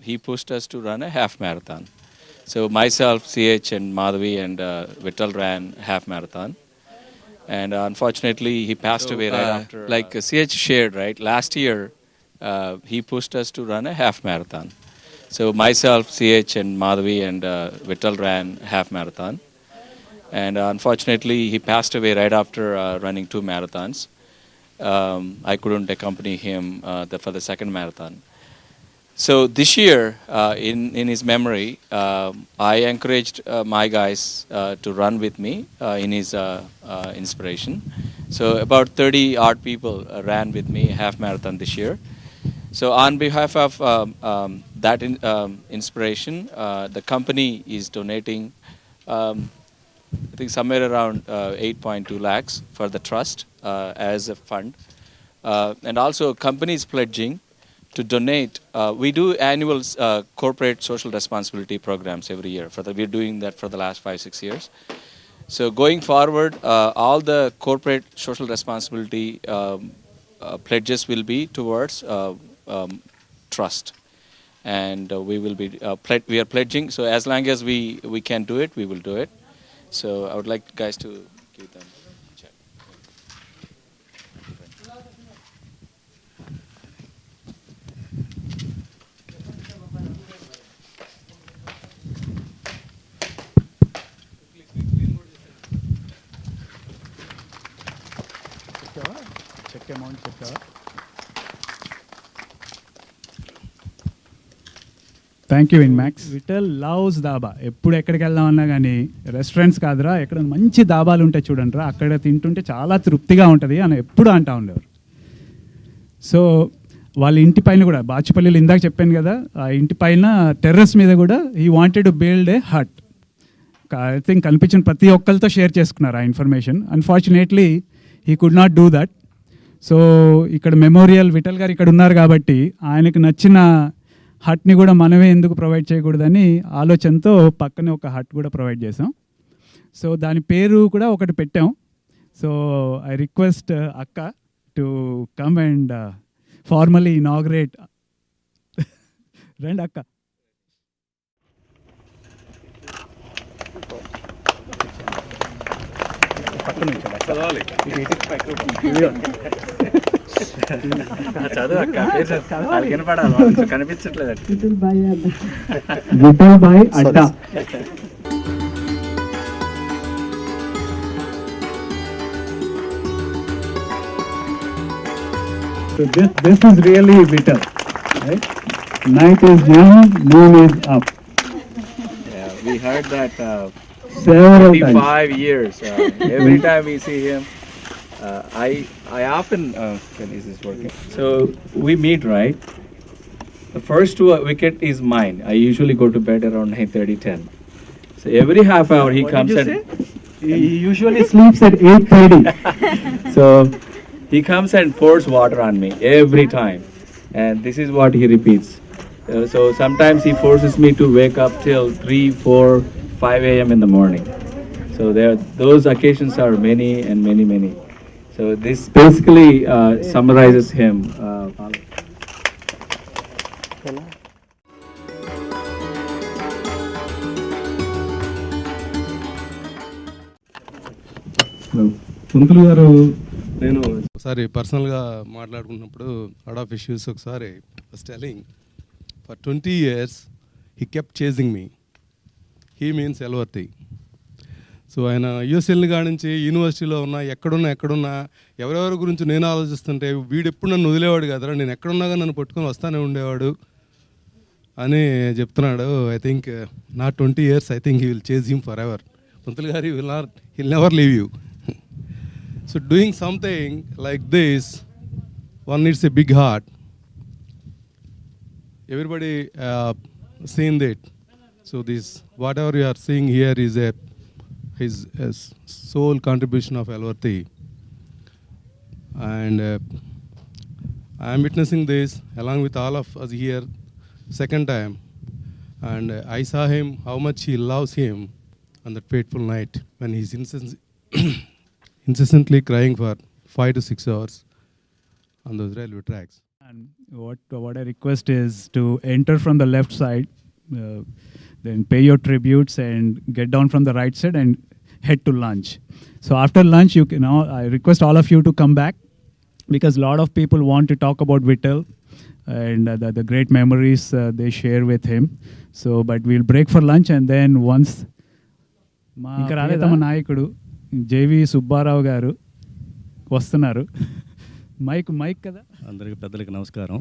[SPEAKER 10] he pushed us to run a half marathon. So myself, CH and Madhavi and Vittal ran half marathon. And unfortunately, he passed away right after. Like CH shared, right? Last year, he pushed us to run a half marathon. So myself, CH and Madhavi and Vittal ran half marathon. And unfortunately, he passed away right after running 2 marathons. I couldn't accompany him for the second marathon. So this year, in his memory, I encouraged my guys to run with me in his inspiration. So about 30 odd people ran with me half marathon this year. So on behalf of that inspiration, the company is donating, I think somewhere around 8.2 lakhs for the trust as a fund. And also company is pledging to donate. We do annual corporate social responsibility programs every year. We're doing that for the last 5-6 years. So going forward, all the corporate social responsibility pledges will be towards trust, and we will be we are pledging. So as long as we can do it, we will do it. So I would like guys to give them a check.
[SPEAKER 5] Check amount చెప్పావా? Thank you ఇన్మాక్స్. Vithal loves dhaba. ఎప్పుడు ఎక్కడికి వెళ్దామన్నా కానీ restaurants కాదురా, ఎక్కడ మంచి దాబాలు ఉంటాయి చూడండి రా, అక్కడ తింటుంటే చాలా తృప్తిగా ఉంటుంది అని ఎప్పుడు అంటా ఉండేవారు. సో వాళ్ళ ఇంటి పైన కూడా బాచుపల్లిలో ఇందాక చెప్పాను కదా, ఆ ఇంటి పైన టెర్రస్ మీద కూడా he wanted to build a hut. I think కనిపించిన ప్రతి ఒక్కరితో షేర్ చేసుకున్నారు ఆ information. Unfortunately he could not do that. So ఇక్కడ మెమోరియల్ విఠల్ గారు ఇక్కడ ఉన్నారు కాబట్టి ఆయనకు నచ్చిన హట్ని కూడా మనమే ఎందుకు ప్రొవైడ్ చేయకూడదని ఆలోచనతో పక్కనే ఒక హట్ కూడా ప్రొవైడ్ చేసాం. సో దాని పేరు కూడా ఒకటి పెట్టాం. సో ఐ రిక్వెస్ట్ అక్క to come and formally inaugurate. రండి అక్క.
[SPEAKER 3] చదువు అక్క, వినపడాలి, కనిపించట్లేదు.
[SPEAKER 2] విఠల్ భాయ్ అడ్డా. So this is really Vital, right? Night is young, moon is up.
[SPEAKER 3] Yeah, we heard that
[SPEAKER 2] Several
[SPEAKER 3] 25 years. Every time we see him, I often is this working? So we meet, right? The first wicket is mine. I usually go to bed around 9:30, 10. So every half hour he comes and
[SPEAKER 2] He usually sleeps at 8:30.
[SPEAKER 3] so he comes and pours water on me every time, and this is what he repeats. So sometimes he forces me to wake up till 3, 4, 5 a.m. in the morning. So those occasions are many and many, many. So this basically summarizes him.
[SPEAKER 2] పంతులు గారు,
[SPEAKER 4] నేను ఒకసారి పర్సనల్గా మాట్లాడుకున్నప్పుడు out of issues ఒకసారి first telling for 20 years he kept chasing me. He means ఎల్వర్తి. So ఆయన యూఎస్ఎల్ని కాడి నుంచి యూనివర్సిటీలో ఉన్నా ఎక్కడున్నా ఎవరెవరి గురించి నేను ఆలోచిస్తుంటే వీడు ఎప్పుడు నన్ను వదిలేవాడు కదరా, నేను ఎక్కడున్నాగా నన్ను పట్టుకొని వస్తానే ఉండేవాడు అని చెప్తున్నాడు. I think not 20 years, I think he will chase him forever. Pantulu garu he'll never leave you. So doing something like this, one needs a big heart. Everybody seen that. So this, whatever you are seeing here is his sole contribution of Alvarthi. And I am witnessing this along with all of us here second time. And I saw him, how much he loves him on that fateful night when he's incessantly crying for 5 to 6 hours on those railway tracks.
[SPEAKER 5] And what I request is to enter from the left side, then pay your tributes and get down from the right side and head to lunch. So after lunch, I request all of you to come back because a lot of people want to talk about Vital and the great memories they share with him. So, but we'll break for lunch and then once ఇంకా రాలేదా మా నాయకుడు JV Subbarao గారు వస్తున్నారు. Mic కదా.
[SPEAKER 16] అందరికి పెద్దలకి నమస్కారం.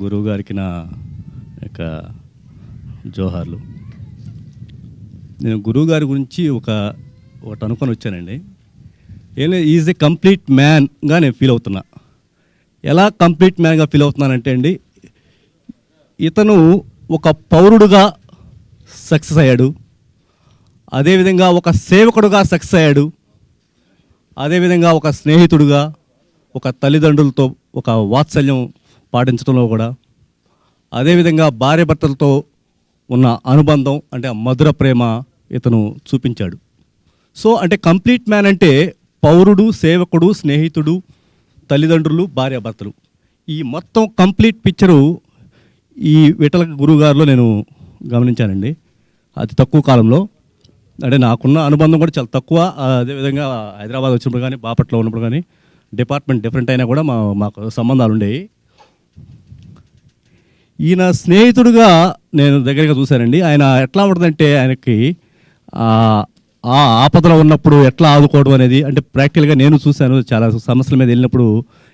[SPEAKER 16] గురువు గారికి నా యొక్క జోహార్లు. నేను గురువు గారి గురించి ఒకటి అనుకొని వచ్చానండి. ఈజ్ ఏ కంప్లీట్ మ్యాన్గా నేను ఫీల్ అవుతున్నా. ఎలా కంప్లీట్ మ్యాన్గా ఫీల్ అవుతున్నానంటే అండి, ఇతను ఒక పౌరుడుగా సక్సెస్ అయ్యాడు, అదేవిధంగా ఒక సేవకుడుగా సక్సెస్ అయ్యాడు, అదేవిధంగా ఒక స్నేహితుడుగా, ఒక తల్లిదండ్రులతో ఒక వాత్సల్యం పాటించడంలో కూడా, అదేవిధంగా భార్యాభర్తలతో ఉన్న అనుబంధం అంటే మధుర ప్రేమ ఇతను చూపించాడు. సో అంటే కంప్లీట్ మ్యాన్ అంటే పౌరుడు, సేవకుడు, స్నేహితుడు, తల్లిదండ్రులు, భార్యాభర్తలు, ఈ మొత్తం కంప్లీట్ పిక్చరు ఈ విఠల గురువుగారిలో నేను గమనించానండి. అతి తక్కువ కాలంలో, అంటే నాకున్న అనుబంధం కూడా చాలా తక్కువ. అదేవిధంగా హైదరాబాద్ వచ్చినప్పుడు కానీ, బాపట్లో ఉన్నప్పుడు కానీ, డిపార్ట్మెంట్ డిఫరెంట్ అయినా కూడా మాకు సంబంధాలు ఉండేవి. ఈయన స్నేహితుడుగా నేను దగ్గరగా చూశానండి. ఆయన ఎట్లా ఉంటుందంటే, ఆయనకి ఆ ఆపదలో ఉన్నప్పుడు ఎట్లా ఆదుకోవడం అనేది, అంటే ప్రాక్టికల్గా నేను చూశాను. చాలా సమస్యల మీద వెళ్ళినప్పుడు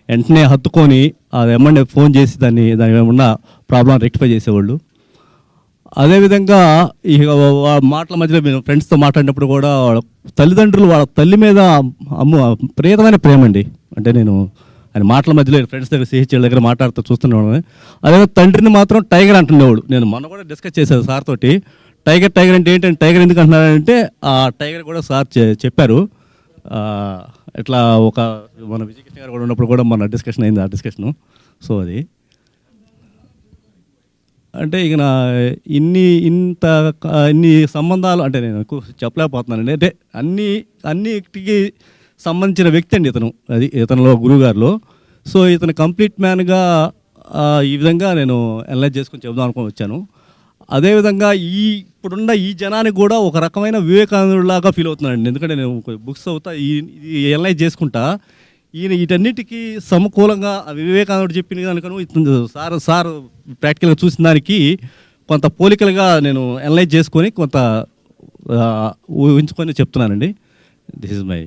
[SPEAKER 16] వెంటనే హత్తుకొని అది ఎమ్మంటే ఫోన్ చేసి దాని ఉన్న ప్రాబ్లం రెక్టిఫై చేసేవాళ్ళు. అదేవిధంగా ఈ మాటల మధ్యలో మేము ఫ్రెండ్స్తో మాట్లాడినప్పుడు కూడా వాళ్ళ తల్లిదండ్రులు వాళ్ళ తల్లి మీద ప్రియతమైన ప్రేమ అండి. అంటే నేను ఆయన మాటల మధ్యలో ఫ్రెండ్స్ దగ్గర సిహెచ్ఎల్ దగ్గర మాట్లాడుతూ చూస్తున్నాడు. అదే తండ్రిని మాత్రం టైగర్ అంటుండేవాడు. నేను మొన్న కూడా డిస్కస్ చేశాను సార్ తోటి. టైగర్ అంటే ఏంటంటే, టైగర్ ఎందుకు అంటున్నారంటే ఆ టైగర్ కూడా సార్ చెప్పారు. ఇట్లా ఒక మన విజయకృష్ణ గారు కూడా ఉన్నప్పుడు కూడా మన డిస్కషన్ అయింది, ఆ డిస్కషను. సో అది అంటే ఇక ఇన్ని సంబంధాలు అంటే నేను చెప్పలేకపోతున్నానండి. అంటే అన్నిటికి సంబంధించిన వ్యక్తి అండి ఇతను. అది ఇతనిలో గురువుగారిలో. సో ఇతను కంప్లీట్ మ్యాన్గా ఈ విధంగా నేను అనలైజ్ చేసుకొని చెబుదాం అనుకుని వచ్చాను. అదేవిధంగా ఇప్పుడున్న ఈ జనానికి కూడా ఒక రకమైన వివేకానందులాగా ఫీల్ అవుతున్నానండి. ఎందుకంటే నేను బుక్స్ అవుతా ఇది అనలైజ్ చేసుకుంటా, ఈయన వీటన్నిటికీ సమకూలంగా వివేకానందుడు చెప్పిన దానికను సార్ ప్రాక్టికల్గా చూసిన దానికి కొంత పోలికలుగా నేను అనలైజ్ చేసుకొని కొంత ఊహించుకొని చెప్తున్నానండి. This is my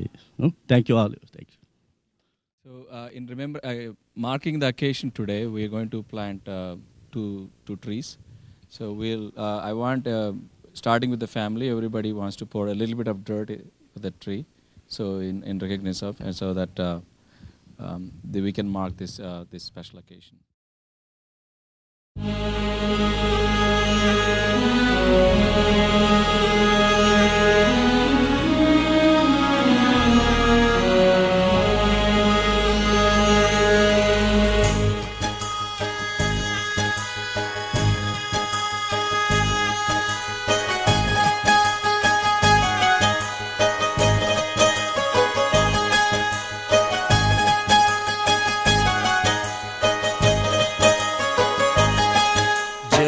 [SPEAKER 16] thank you all. Thank you.
[SPEAKER 10] So in marking the occasion today, we are going to plant two trees. So I want, starting with the family, everybody wants to pour a little bit of dirt with the tree. So in recognition of, and so that we can mark this special occasion.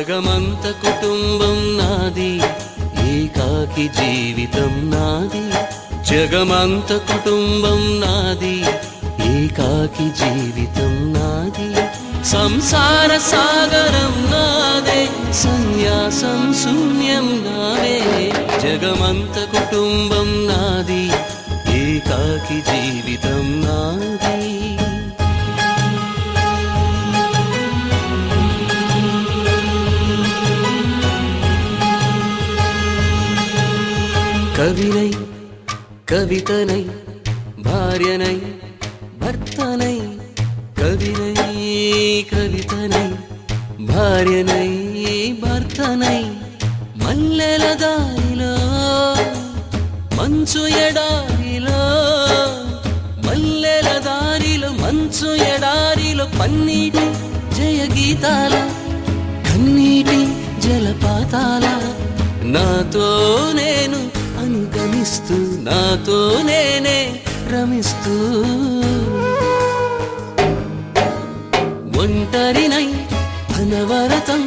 [SPEAKER 17] జగమంత కుటుంబం నాది, ఏకాకి జీవితం నాది. జగమంత కుటుంబం నాది, ఏకాకి జీవితం నాది. సంసార సాగరం నాదే, సన్యాసం శూన్యం నావే. జగమంత కుటుంబం నాది, ఏకాకి జీవితం నాది. కవినై కవితనై భార్యనై భర్తనై, కవినై కవితనై భార్యనై భర్తనై. మల్లెల దారిలో మంచు ఎడారిలో, మల్లెల దారిలో మంచు ఎడారిలో, పన్నీటి జయ గీతాల కన్నీటి జలపాతాల. నాతో నేను అనుగమిస్తూ, నాతో నేనే రమిస్తూ, ఒంటరినై అనవరతం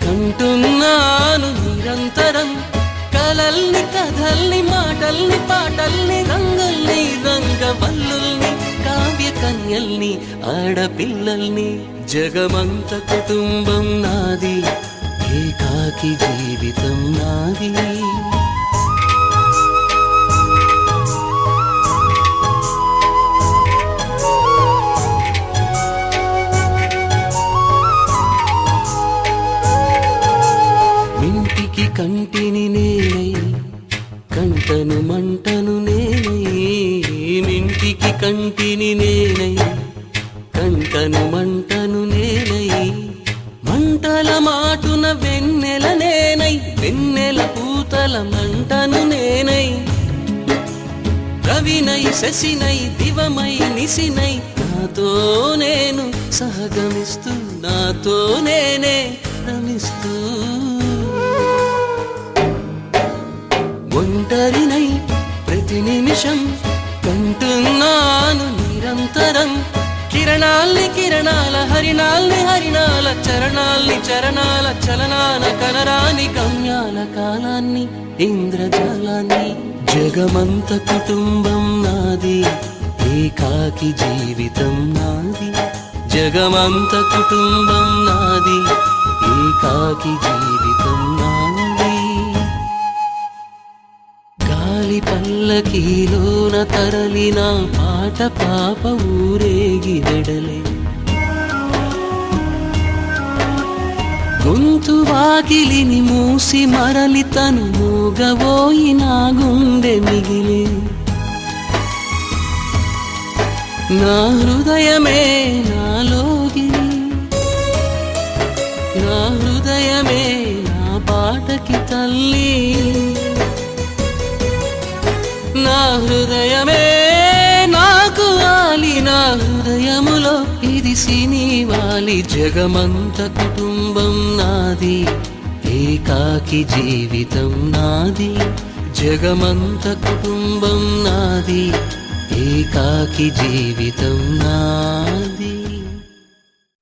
[SPEAKER 17] కంటున్నాను నిరంతరం. కలల్ని కథల్ని మాటల్ని పాటల్ని రంగుల్ని రంగవల్లుల్ని కావ్య కన్యల్ని ఆడపిల్లల్ని. జగమంత కుటుంబం నాది, ఏకాకి జీవితం నాది. మింటికి కంటిని నేనై, కంటను మంటను నేనై. మింటికి కంటిని నేనై, కంటను మంటను నేనై. మంటల మాటున వెన్నెల నేనై, వెన్నెల పూతల మంటను నేనై. రవినై శశినై దివమై నిశినై, నాతో నేను సహగమిస్తూ, నాతో నేనే రమిస్తూ. ఒంటరినై ప్రతి నిమిషం కంటున్నాను నిరంతరం కిరణాల్ని కిరణాల హరిణాల్ని హరిణాల చరణాల్ని చరణాల చలనాన కనరాని గమ్యాల కాలాన్ని ఇంద్రజాలాన్ని జగమంత కుటుంబం నాది ఏకాకి జీవితం నాది జగమంత కుటుంబం నాది ఏకాకి జీవితం నాది గాలి పల్లకీలోన తరలిన పాట పాప ఊరేగి వెడలే గొంతు వాకిలిని మూసి మరలి తను మూగబోయి నా గుండె మిగిలి నా హృదయమే నాలోగిలి నా హృదయమే నా పాటకి తల్లి నా హృదయమే నాకు వాలి నా హృదయములో ఇది సినివాలి జగమంత కుటుంబం నాది ఏకాకి జీవితం నాది జగమంత కుటుంబం నాది ఏకాకి జీవితం నాది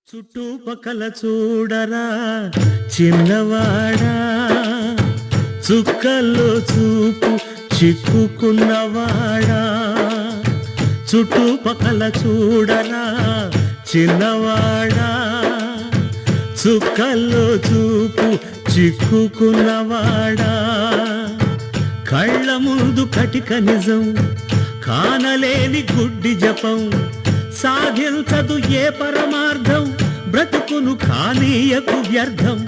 [SPEAKER 18] చుట్టుపక్కల చూడరా చిన్నవాడా చుక్కల్లో చూపు చిక్కుకున్నవాడా చుట్టుపక్కల చూడరా చిన్నవాడా చుక్కల్లో చూపు చిక్కుకున్నవాడా కళ్ళ ముందు కటిక నిజం కానలేని గుడ్డి జపం సాధించదు ఏ పరమార్థం బ్రతుకును కానీయకు వ్యర్థం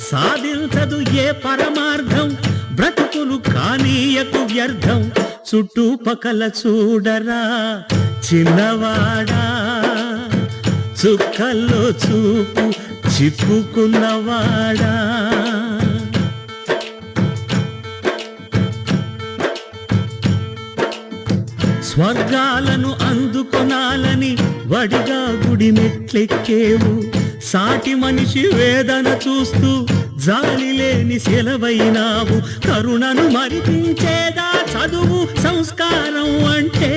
[SPEAKER 18] సాధించదు ఏ పరమార్థం బ్రతుకును కానీయకు వ్యర్థం చుట్టుపక్కల చూడరా చిన్నవాడా చుక్కల్లో చూపు చిక్కుకున్నవాడా స్వర్గాలను అందుకొనాలని వడిగా గుడి మెట్లెక్కేవు సాటి మనిషి వేదన చూస్తూ జాలి లేని సెలవైనావు కరుణను మరిపించేదా చదువు సంస్కారం అంటే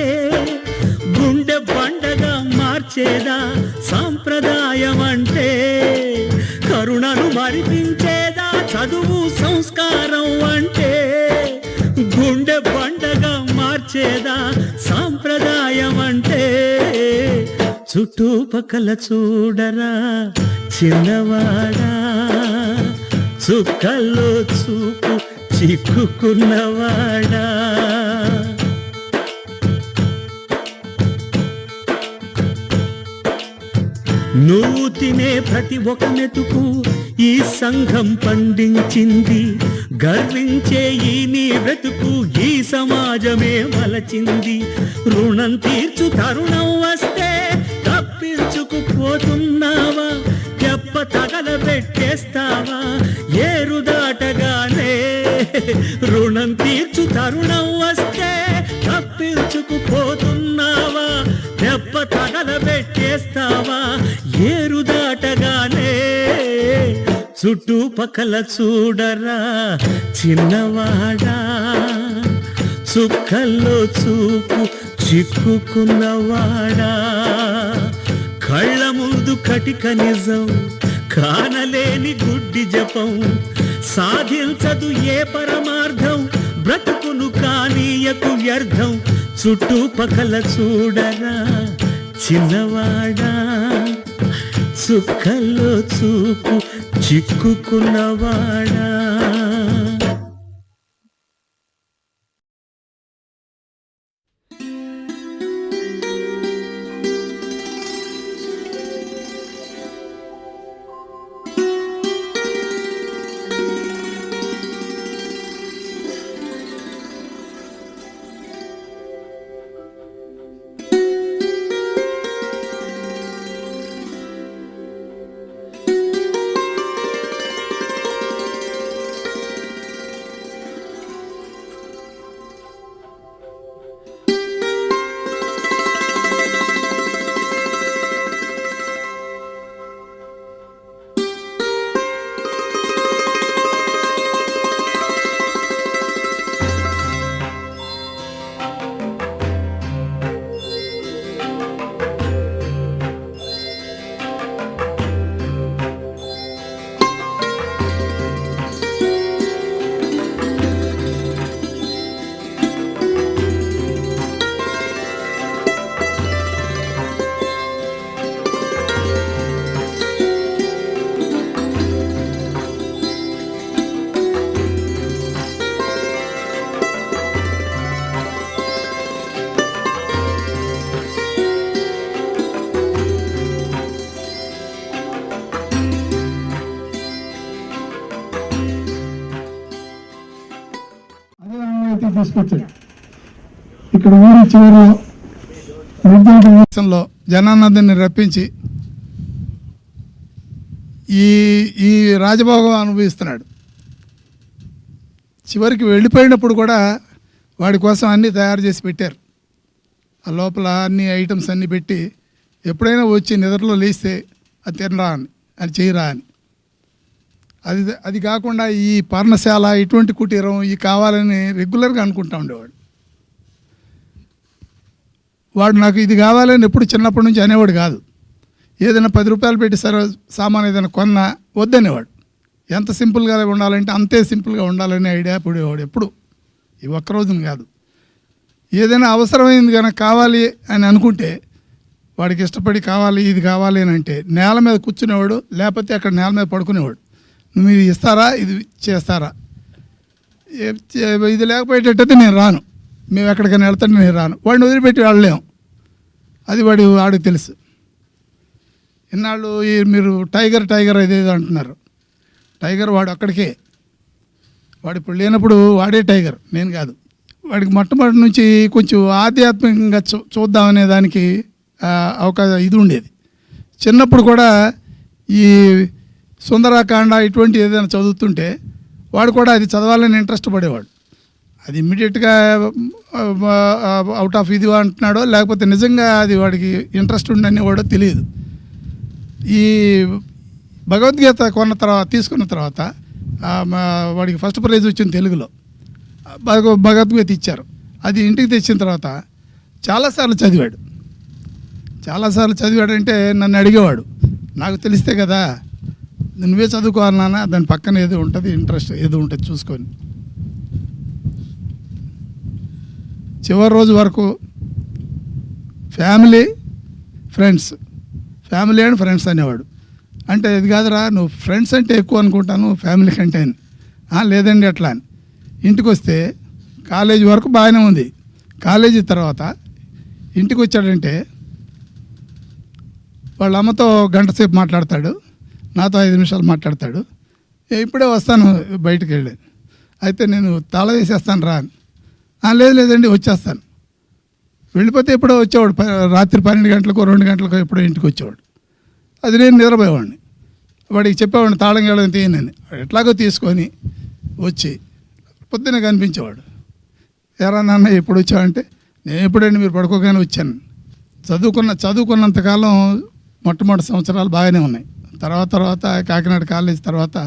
[SPEAKER 18] గుండె బండగా మార్చేదా సాంప్రదాయం అంటే కరుణను మరిపించేదా చదువు సంస్కారం అంటే గుండె బండగా మార్చేదా సాంప్రదాయం అంటే చుట్టుపక్కల చూడరా చిన్నవాడా చుక్కల్లో చూపు చిక్కుకున్నవాడా నువ్వు తినే ప్రతి ఒక మెతుకు ఈ సంఘం పండించింది గర్వించే ఈ నీ బ్రతుకు ఈ సమాజమే మలచింది రుణం తీర్చు తరుణం వస్తే తప్పించుకుపోతున్నావా దెబ్బ తగలబెట్టేస్తావా ఏరు దాటగానే రుణం తీర్చు తరుణం వస్తే తప్పించుకుపోతున్నావా దెబ్బ తగలబెట్టేస్తావా ఏరు దాటగానే చుట్టుపక్కల చూడరా చిన్నవాడా చుక్కల్లో చూపు చిక్కుకున్నవాడా కళ్ళ ముందు కటిక నిజం కానలేని గుడ్డి జపం సాధించదు ఏ పరమార్థం బ్రతుకును కానీయకు వ్యర్థం చుట్టుపక్కల చూడరా చిన్నవాడా చుక్కల్లో చూపు చిక్కుకున్నవాడా
[SPEAKER 6] అయితే తీసుకొచ్చాడు. ఇక్కడ ఊరి చివరిలో నిర్దేశంలో జనానందాన్ని రప్పించి ఈ రాజభోగం అనుభవిస్తున్నాడు. చివరికి వెళ్ళిపోయినప్పుడు కూడా వాడి కోసం అన్నీ తయారు చేసి పెట్టారు. ఆ లోపల అన్ని ఐటమ్స్ అన్నీ పెట్టి ఎప్పుడైనా వచ్చి నిద్రలో లేస్తే అది తినరా అని, అది చేయరా అని. అది కాకుండా ఈ పర్ణశాల ఇటువంటి కుటీరం ఈ కావాలని రెగ్యులర్గా అనుకుంటా ఉండేవాడు. వాడు నాకు ఇది కావాలని ఎప్పుడు చిన్నప్పటి నుంచి అనేవాడు కాదు. ఏదైనా 10 రూపాయలు పెట్టి సరే సామాన్ ఏదైనా కొన్నా వద్దనేవాడు. ఎంత సింపుల్గా ఉండాలంటే అంతే సింపుల్గా ఉండాలని ఐడియా పడేవాడు ఎప్పుడు. ఈ ఒక్కరోజున కాదు, ఏదైనా అవసరమైంది కనుక కావాలి అని అనుకుంటే వాడికి ఇష్టపడి కావాలి ఇది కావాలి అని అంటే నేల మీద కూర్చునేవాడు, లేకపోతే అక్కడ నేల మీద పడుకునేవాడు. నువ్వు ఇది ఇస్తారా, ఇది చేస్తారా, ఇది లేకపోయేటట్టయితే నేను రాను, మేము ఎక్కడికైనా వెళ్తాను నేను రాను. వాడిని వదిలిపెట్టి వెళ్ళలేము, అది వాడికి తెలుసు. ఇన్నాళ్ళు మీరు టైగర్ ఇదేదో అంటున్నారు. టైగర్ వాడు అక్కడికే, వాడు ఇప్పుడు లేనప్పుడు వాడే టైగర్, నేను కాదు. వాడికి మొట్టమొదటి నుంచి కొంచెం ఆధ్యాత్మికంగా చూద్దామనే దానికి అవకాశం ఇది ఉండేది. చిన్నప్పుడు కూడా ఈ సుందరకాండ ఇటువంటి ఏదైనా చదువుతుంటే వాడు కూడా అది చదవాలని ఇంట్రెస్ట్ పడేవాడు. అది ఇమ్మీడియట్గా అవుట్ ఆఫ్ ఇది అంటున్నాడో లేకపోతే నిజంగా అది వాడికి ఇంట్రెస్ట్ ఉండని వాడో తెలియదు. ఈ భగవద్గీత తీసుకున్న తర్వాత వాడికి ఫస్ట్ ప్రైజ్ వచ్చింది తెలుగులో. భగవద్గీత ఇచ్చారు. అది ఇంటికి తెచ్చిన తర్వాత చాలాసార్లు చదివాడంటే నన్ను అడిగేవాడు, నాకు తెలిస్తే కదా నువ్వే చదువుకోవాలి నాన్న, దాని పక్కన ఏదో ఉంటుంది ఇంట్రెస్ట్ ఏదో ఉంటుంది చూసుకొని. చివరి రోజు వరకు ఫ్యామిలీ అండ్ ఫ్రెండ్స్ అనేవాడు. అంటే ఇది కాదురా, నువ్వు ఫ్రెండ్స్ అంటే ఎక్కువ అనుకుంటాను ఫ్యామిలీ కంటే అని. లేదండి అట్లా అని. ఇంటికి వస్తే కాలేజీ వరకు బాగానే ఉంది. కాలేజీ తర్వాత ఇంటికి వచ్చాడంటే వాళ్ళ అమ్మతో గంట సేపు మాట్లాడతాడు, నాతో 5 నిమిషాలు మాట్లాడతాడు. ఇప్పుడే వస్తాను బయటికి వెళ్ళి, అయితే నేను తాళం వేసేస్తాను రా అని. లేదండి వచ్చేస్తాను. వెళ్ళిపోతే ఎప్పుడో వచ్చేవాడు, రాత్రి 12 గంటలకు 2 గంటలకు ఎప్పుడో ఇంటికి వచ్చేవాడు. అది నేను నిద్రపోయేవాడిని. వాడికి చెప్పేవాడిని తాళం గేళం తీయనని. ఎట్లాగో తీసుకొని వచ్చి పొద్దునే కనిపించేవాడు. ఎరా నాన్న ఎప్పుడు వచ్చావంటే నేను ఎప్పుడండి మీరు పడుకోగానే వచ్చాను. చదువుకున్నంతకాలం మొట్టమొదటి సంవత్సరాలు బాగానే ఉన్నాయి. తర్వాత కాకినాడ కాలేజ్ తర్వాత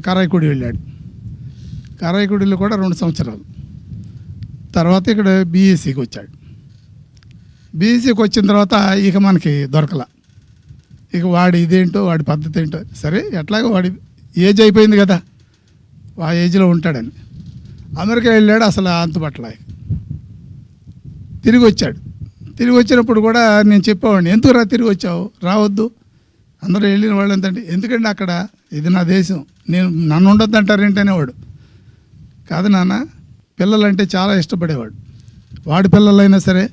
[SPEAKER 6] కారాయకుడి వెళ్ళాడు. కారాయకుడిలో కూడా 2 సంవత్సరాలు తర్వాత ఇక్కడ బీఎస్సీకి వచ్చాడు. బీఎస్సీకి వచ్చిన తర్వాత ఇక మనకి దొరకల. ఇక వాడి ఇదేంటో వాడి పద్ధతి ఏంటో, సరే ఎట్లాగో వాడి ఏజ్ అయిపోయింది కదా, ఆ ఏజ్లో ఉంటాడని అమెరికా వెళ్ళాడు. అసలు అంతుపట్ల తిరిగి వచ్చాడు. తిరిగి వచ్చినప్పుడు కూడా నేను చెప్పేవాడిని, ఎందుకు తిరిగి వచ్చావు, రావద్దు, అందరూ వెళ్ళిన వాళ్ళు ఎంతంటే, ఎందుకంటే అక్కడ ఇది నా దేశం, నన్ను ఉండొద్దు అంటారేంటనేవాడు. కాదు నాన్న, పిల్లలంటే చాలా ఇష్టపడేవాడు. వాడి పిల్లలైనా సరే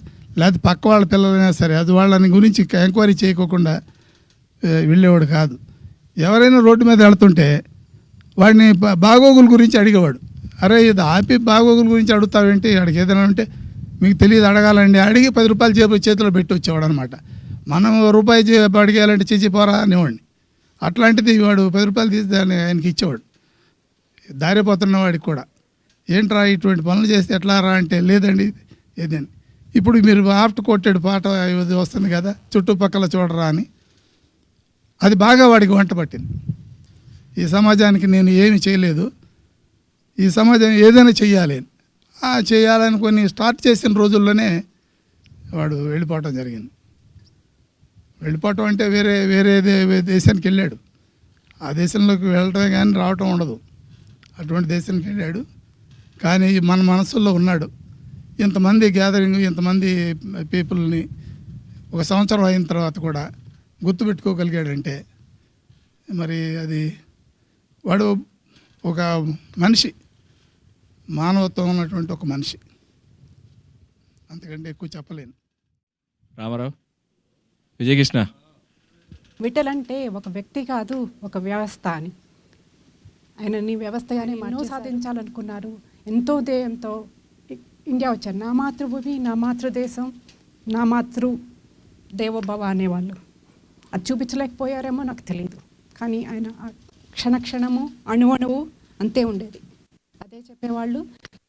[SPEAKER 6] లేకపోతే పక్క వాళ్ళ పిల్లలైనా సరే అది వాళ్ళని గురించి ఎంక్వైరీ చేయకోకుండా వెళ్ళేవాడు కాదు. ఎవరైనా రోడ్డు మీద వెళ్తుంటే వాడిని బాగోగుల గురించి అడిగేవాడు. అరే ఇది ఆపి బాగోగుల గురించి అడుగుతావేంటి, వాడికి ఏదైనా ఉంటే మీకు తెలియదు అడగాలండి, అడిగి 10 రూపాయలు చేతిలో పెట్టి వచ్చేవాడు అనమాట. మనం రూపాయి అడిగేయాలంటే చేసిపోరా అనేవాడిని. అట్లాంటిది వాడు 10 రూపాయలు తీసి దాన్ని ఆయనకి ఇచ్చేవాడు. దారిపోతున్న వాడికి కూడా, ఏంట్రా ఇటువంటి పనులు చేస్తే ఎట్లా రా అంటే, లేదండి ఏదండి. ఇప్పుడు మీరు ఆఫ్టర్ కొట్టాడు పాట వస్తుంది కదా, చుట్టుపక్కల చూడరా అని, అది బాగా వాడికి వంట పట్టింది. ఈ సమాజానికి నేను ఏమి చేయలేదు, ఈ సమాజం ఏదైనా చెయ్యాలి చేయాలనుకొని స్టార్ట్ చేసిన రోజుల్లోనే వాడు వెళ్ళిపోవటం జరిగింది. వెళ్ళిపోవటం అంటే వేరే దేశానికి వెళ్ళాడు. ఆ దేశంలోకి వెళ్ళటమే కానీ రావటం ఉండదు. అటువంటి దేశానికి వెళ్ళాడు. కానీ మన మనసుల్లో ఉన్నాడు. ఇంతమంది గ్యాదరింగ్, ఇంతమంది పీపుల్ని 1 సంవత్సరం అయిన తర్వాత కూడా గుర్తుపెట్టుకోగలిగాడంటే మరి అది వాడు ఒక మనిషి, మానవత్వం ఉన్నటువంటి ఒక మనిషి. అంతకంటే ఎక్కువ చెప్పలేను.
[SPEAKER 10] రామారావు, విజయకృష్ణ.
[SPEAKER 14] విఠల్ అంటే ఒక వ్యక్తి కాదు, ఒక వ్యవస్థ అని. ఆయనని వ్యవస్థగానే ఎన్నో సాధించాలనుకున్నారు. ఎంతో ధ్యేయంతో ఇండియా వచ్చారు. నా మాతృభూమి, నా మాతృదేశం, నా మాతృ దేవోభవ అనేవాళ్ళు. అది చూపించలేకపోయారేమో నాకు తెలియదు, కానీ ఆయన క్షణక్షణము అణువణువు అంతే ఉండేది. అదే చెప్పేవాళ్ళు,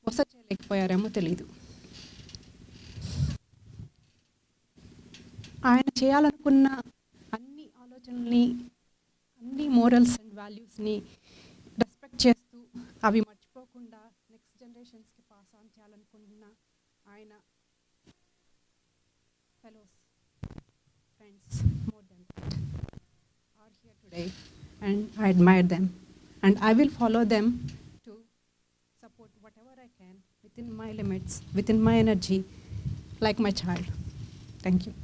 [SPEAKER 14] వస చేయలేకపోయారేమో తెలియదు. ఆయన చేయాలనుకున్న అన్ని ఆలోచనల్ని, అన్ని మోరల్స్ అండ్ వాల్యూస్ని రెస్పెక్ట్ చేస్తూ అవి మర్చిపోకుండా నెక్స్ట్ జనరేషన్స్కి పాస్ ఆన్ చేయాలనుకుంటున్న ఆయన fellows, friends, more than that are here today and I admire them and I will follow them to support whatever I can within my limits, within my energy, like my child. Thank you.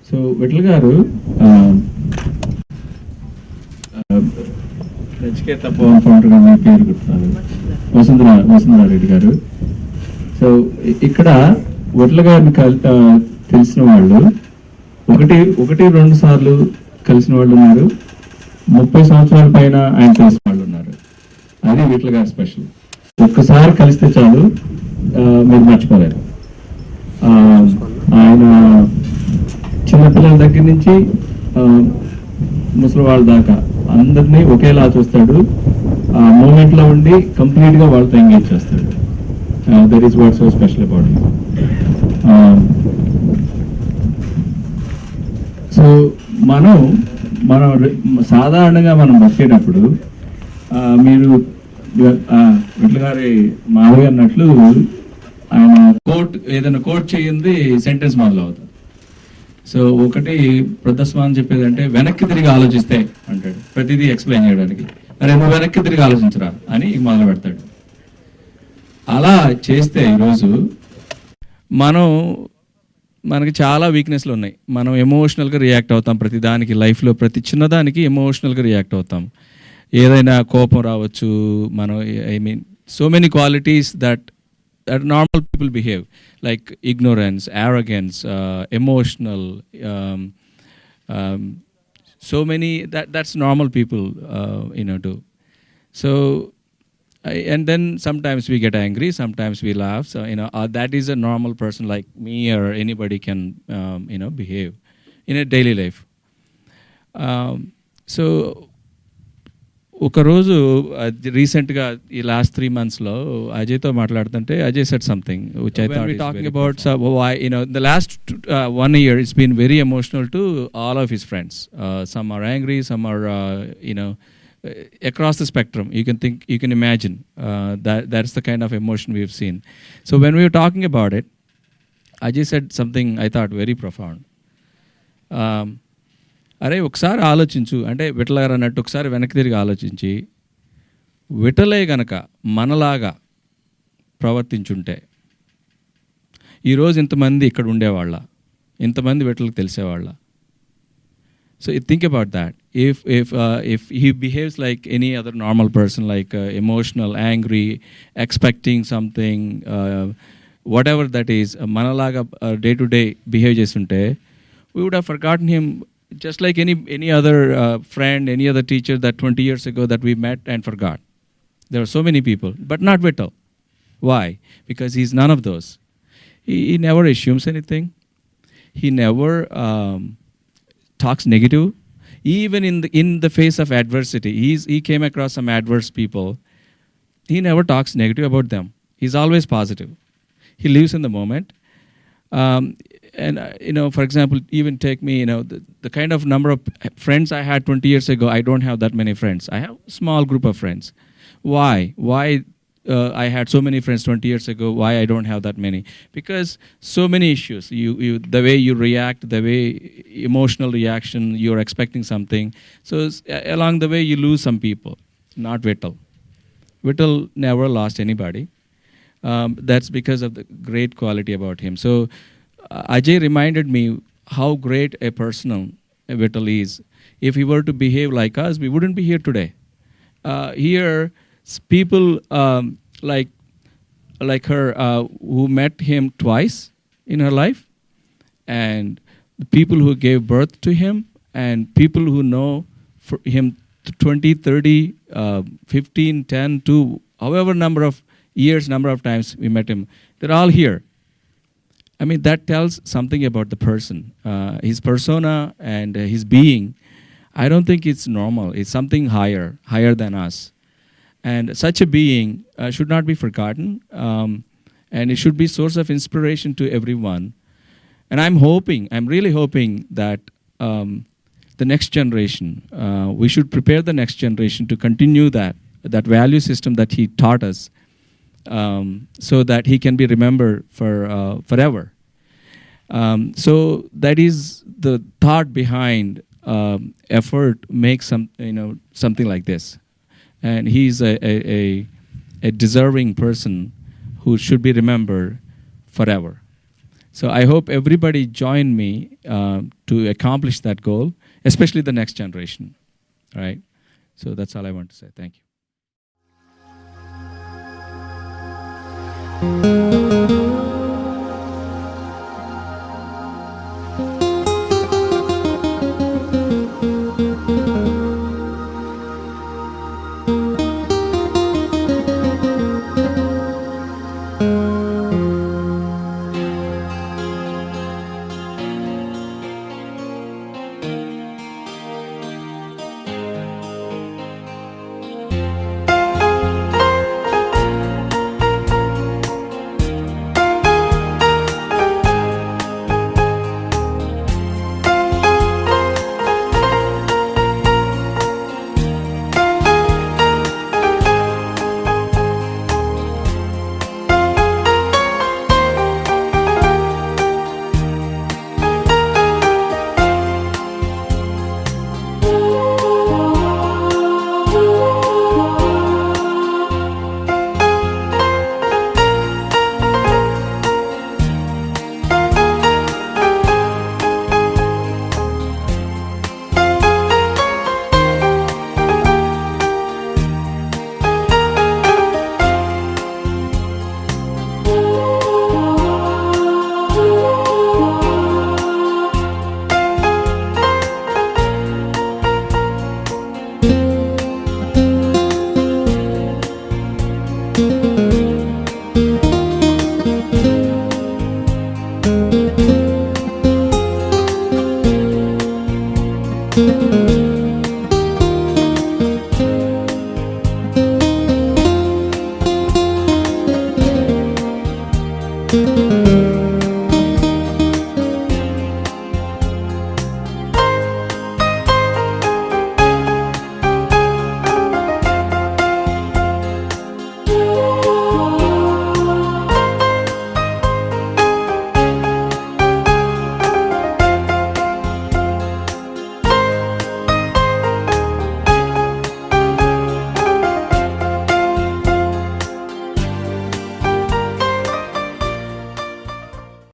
[SPEAKER 3] So Vittal గారు, Nachiketa Pawan founder గారు పేరు గుర్తున్నారు, వసుంధరారెడ్డి గారు. So ఇక్కడ విఠల్ గారిని తెలిసిన వాళ్ళు ఒకటి రెండు సార్లు కలిసిన వాళ్ళు ఉన్నారు, 30 సంవత్సరాల పైన ఆయన తెలిసిన వాళ్ళు ఉన్నారు. అది విఠల్ గారి స్పెషల్. ఒక్కసారి కలిస్తే చాలు, మీరు మర్చిపోలేరు. ఆయన చిన్నపిల్లల దగ్గర నుంచి ముసలి వాళ్ళ దాకా అందరినీ ఒకేలా చూస్తాడు. ఆ మూమెంట్ లో ఉండి కంప్లీట్ గా వాళ్ళతో ఎంగేజ్ చేస్తాడు. That is what so special about him. So మనం సాధారణంగా మనం బతికేటప్పుడు మీరు విఠల్ గారి మాధవి అన్నట్లు ఆయన ఏదైనా కోట్ చేయింది సెంటెన్స్ మొదలు అవుతుంది. సో ఒకటి ప్రదస్మాన్ చెప్పేది అంటే వెనక్కి తిరిగి ఆలోచిస్తే అంటాడు, ప్రతిదీ ఎక్స్ప్లెయిన్ చేయడానికి. మరి నువ్వు వెనక్కి తిరిగి ఆలోచించరా అని మొదలు పెడతాడు. అలా చేస్తే ఈరోజు మనకి చాలా వీక్నెస్లు ఉన్నాయి. మనం ఎమోషనల్గా రియాక్ట్ అవుతాం ప్రతి దానికి, లైఫ్లో ప్రతి చిన్నదానికి ఎమోషనల్గా రియాక్ట్ అవుతాం. ఏదైనా కోపం రావచ్చు, మనం so many qualities that normal people behave, like ignorance, arrogance, emotional, so many that's normal people do. So and then sometimes we get angry, sometimes we laugh. So that is a normal person like me or anybody can behave in a daily life. So ఒకరోజు రీసెంట్గా ఈ last 3 monthsలో అజయ్తో మాట్లాడుతుంటే Ajay said something which I thought is talking about why the last 1 year it's been very emotional to all of his friends. Some are angry, some are across the spectrum. You can imagine that's the kind of emotion we've seen. So when we were talking about it, Ajay said something I thought very profound. అరే ఒకసారి ఆలోచించు అంటే విఠల్ గారు అన్నట్టు ఒకసారి వెనక్కి తిరిగి ఆలోచించి విఠలే గనక మనలాగా ప్రవర్తించుంటే ఈరోజు ఇంతమంది ఇక్కడ ఉండేవాళ్ళ, ఇంతమంది విఠల్కి తెలిసేవాళ్ళ. So think about that. if he behaves like any other normal person, like emotional, angry, expecting something, whatever that is, manalaga day to day behave chesunte, we would have forgotten him just like any other friend, any other teacher that 20 years ago that we met and forgot. There are so many people, but not Vittal. Why? Because he's none of those. He never assumes anything. He never talks negative. Even in the face of adversity, he came across some adverse people. He never talks negative about them. He's always positive. He lives in the moment. And for example, even take me, the kind of number of friends I had 20 years ago, I don't have that many friends. I have a small group of friends. Why I had so many friends 20 years ago, why I don't have that many? Because so many issues. You the way you react, the way emotional reaction, you're expecting something. So along the way you lose some people. Not Vittal.
[SPEAKER 10] Vittal never lost anybody. That's because of the great quality about him. So Ajay reminded me how great a person Vittal is. If he were to behave like us, we wouldn't be here today. Here, people like her who met him twice in her life, and the people who gave birth to him, and people who know for him 20, 30, 15, 10, 2, however number of years, number of times we met him, they're all here. I mean, that tells something about the person, his persona and his being. I don't think it's normal. It's something higher than us. And such a being should not be forgotten, and it should be source of inspiration to everyone. And I'm really hoping that the next generation, we should prepare the next generation to continue that value system that he taught us, so that he can be remembered for forever. So that is the thought behind effort make something like this. And he's a deserving person who should be remembered forever. So I hope everybody join me to accomplish that goal, especially the next generation. All right? So that's all I want to say. Thank you.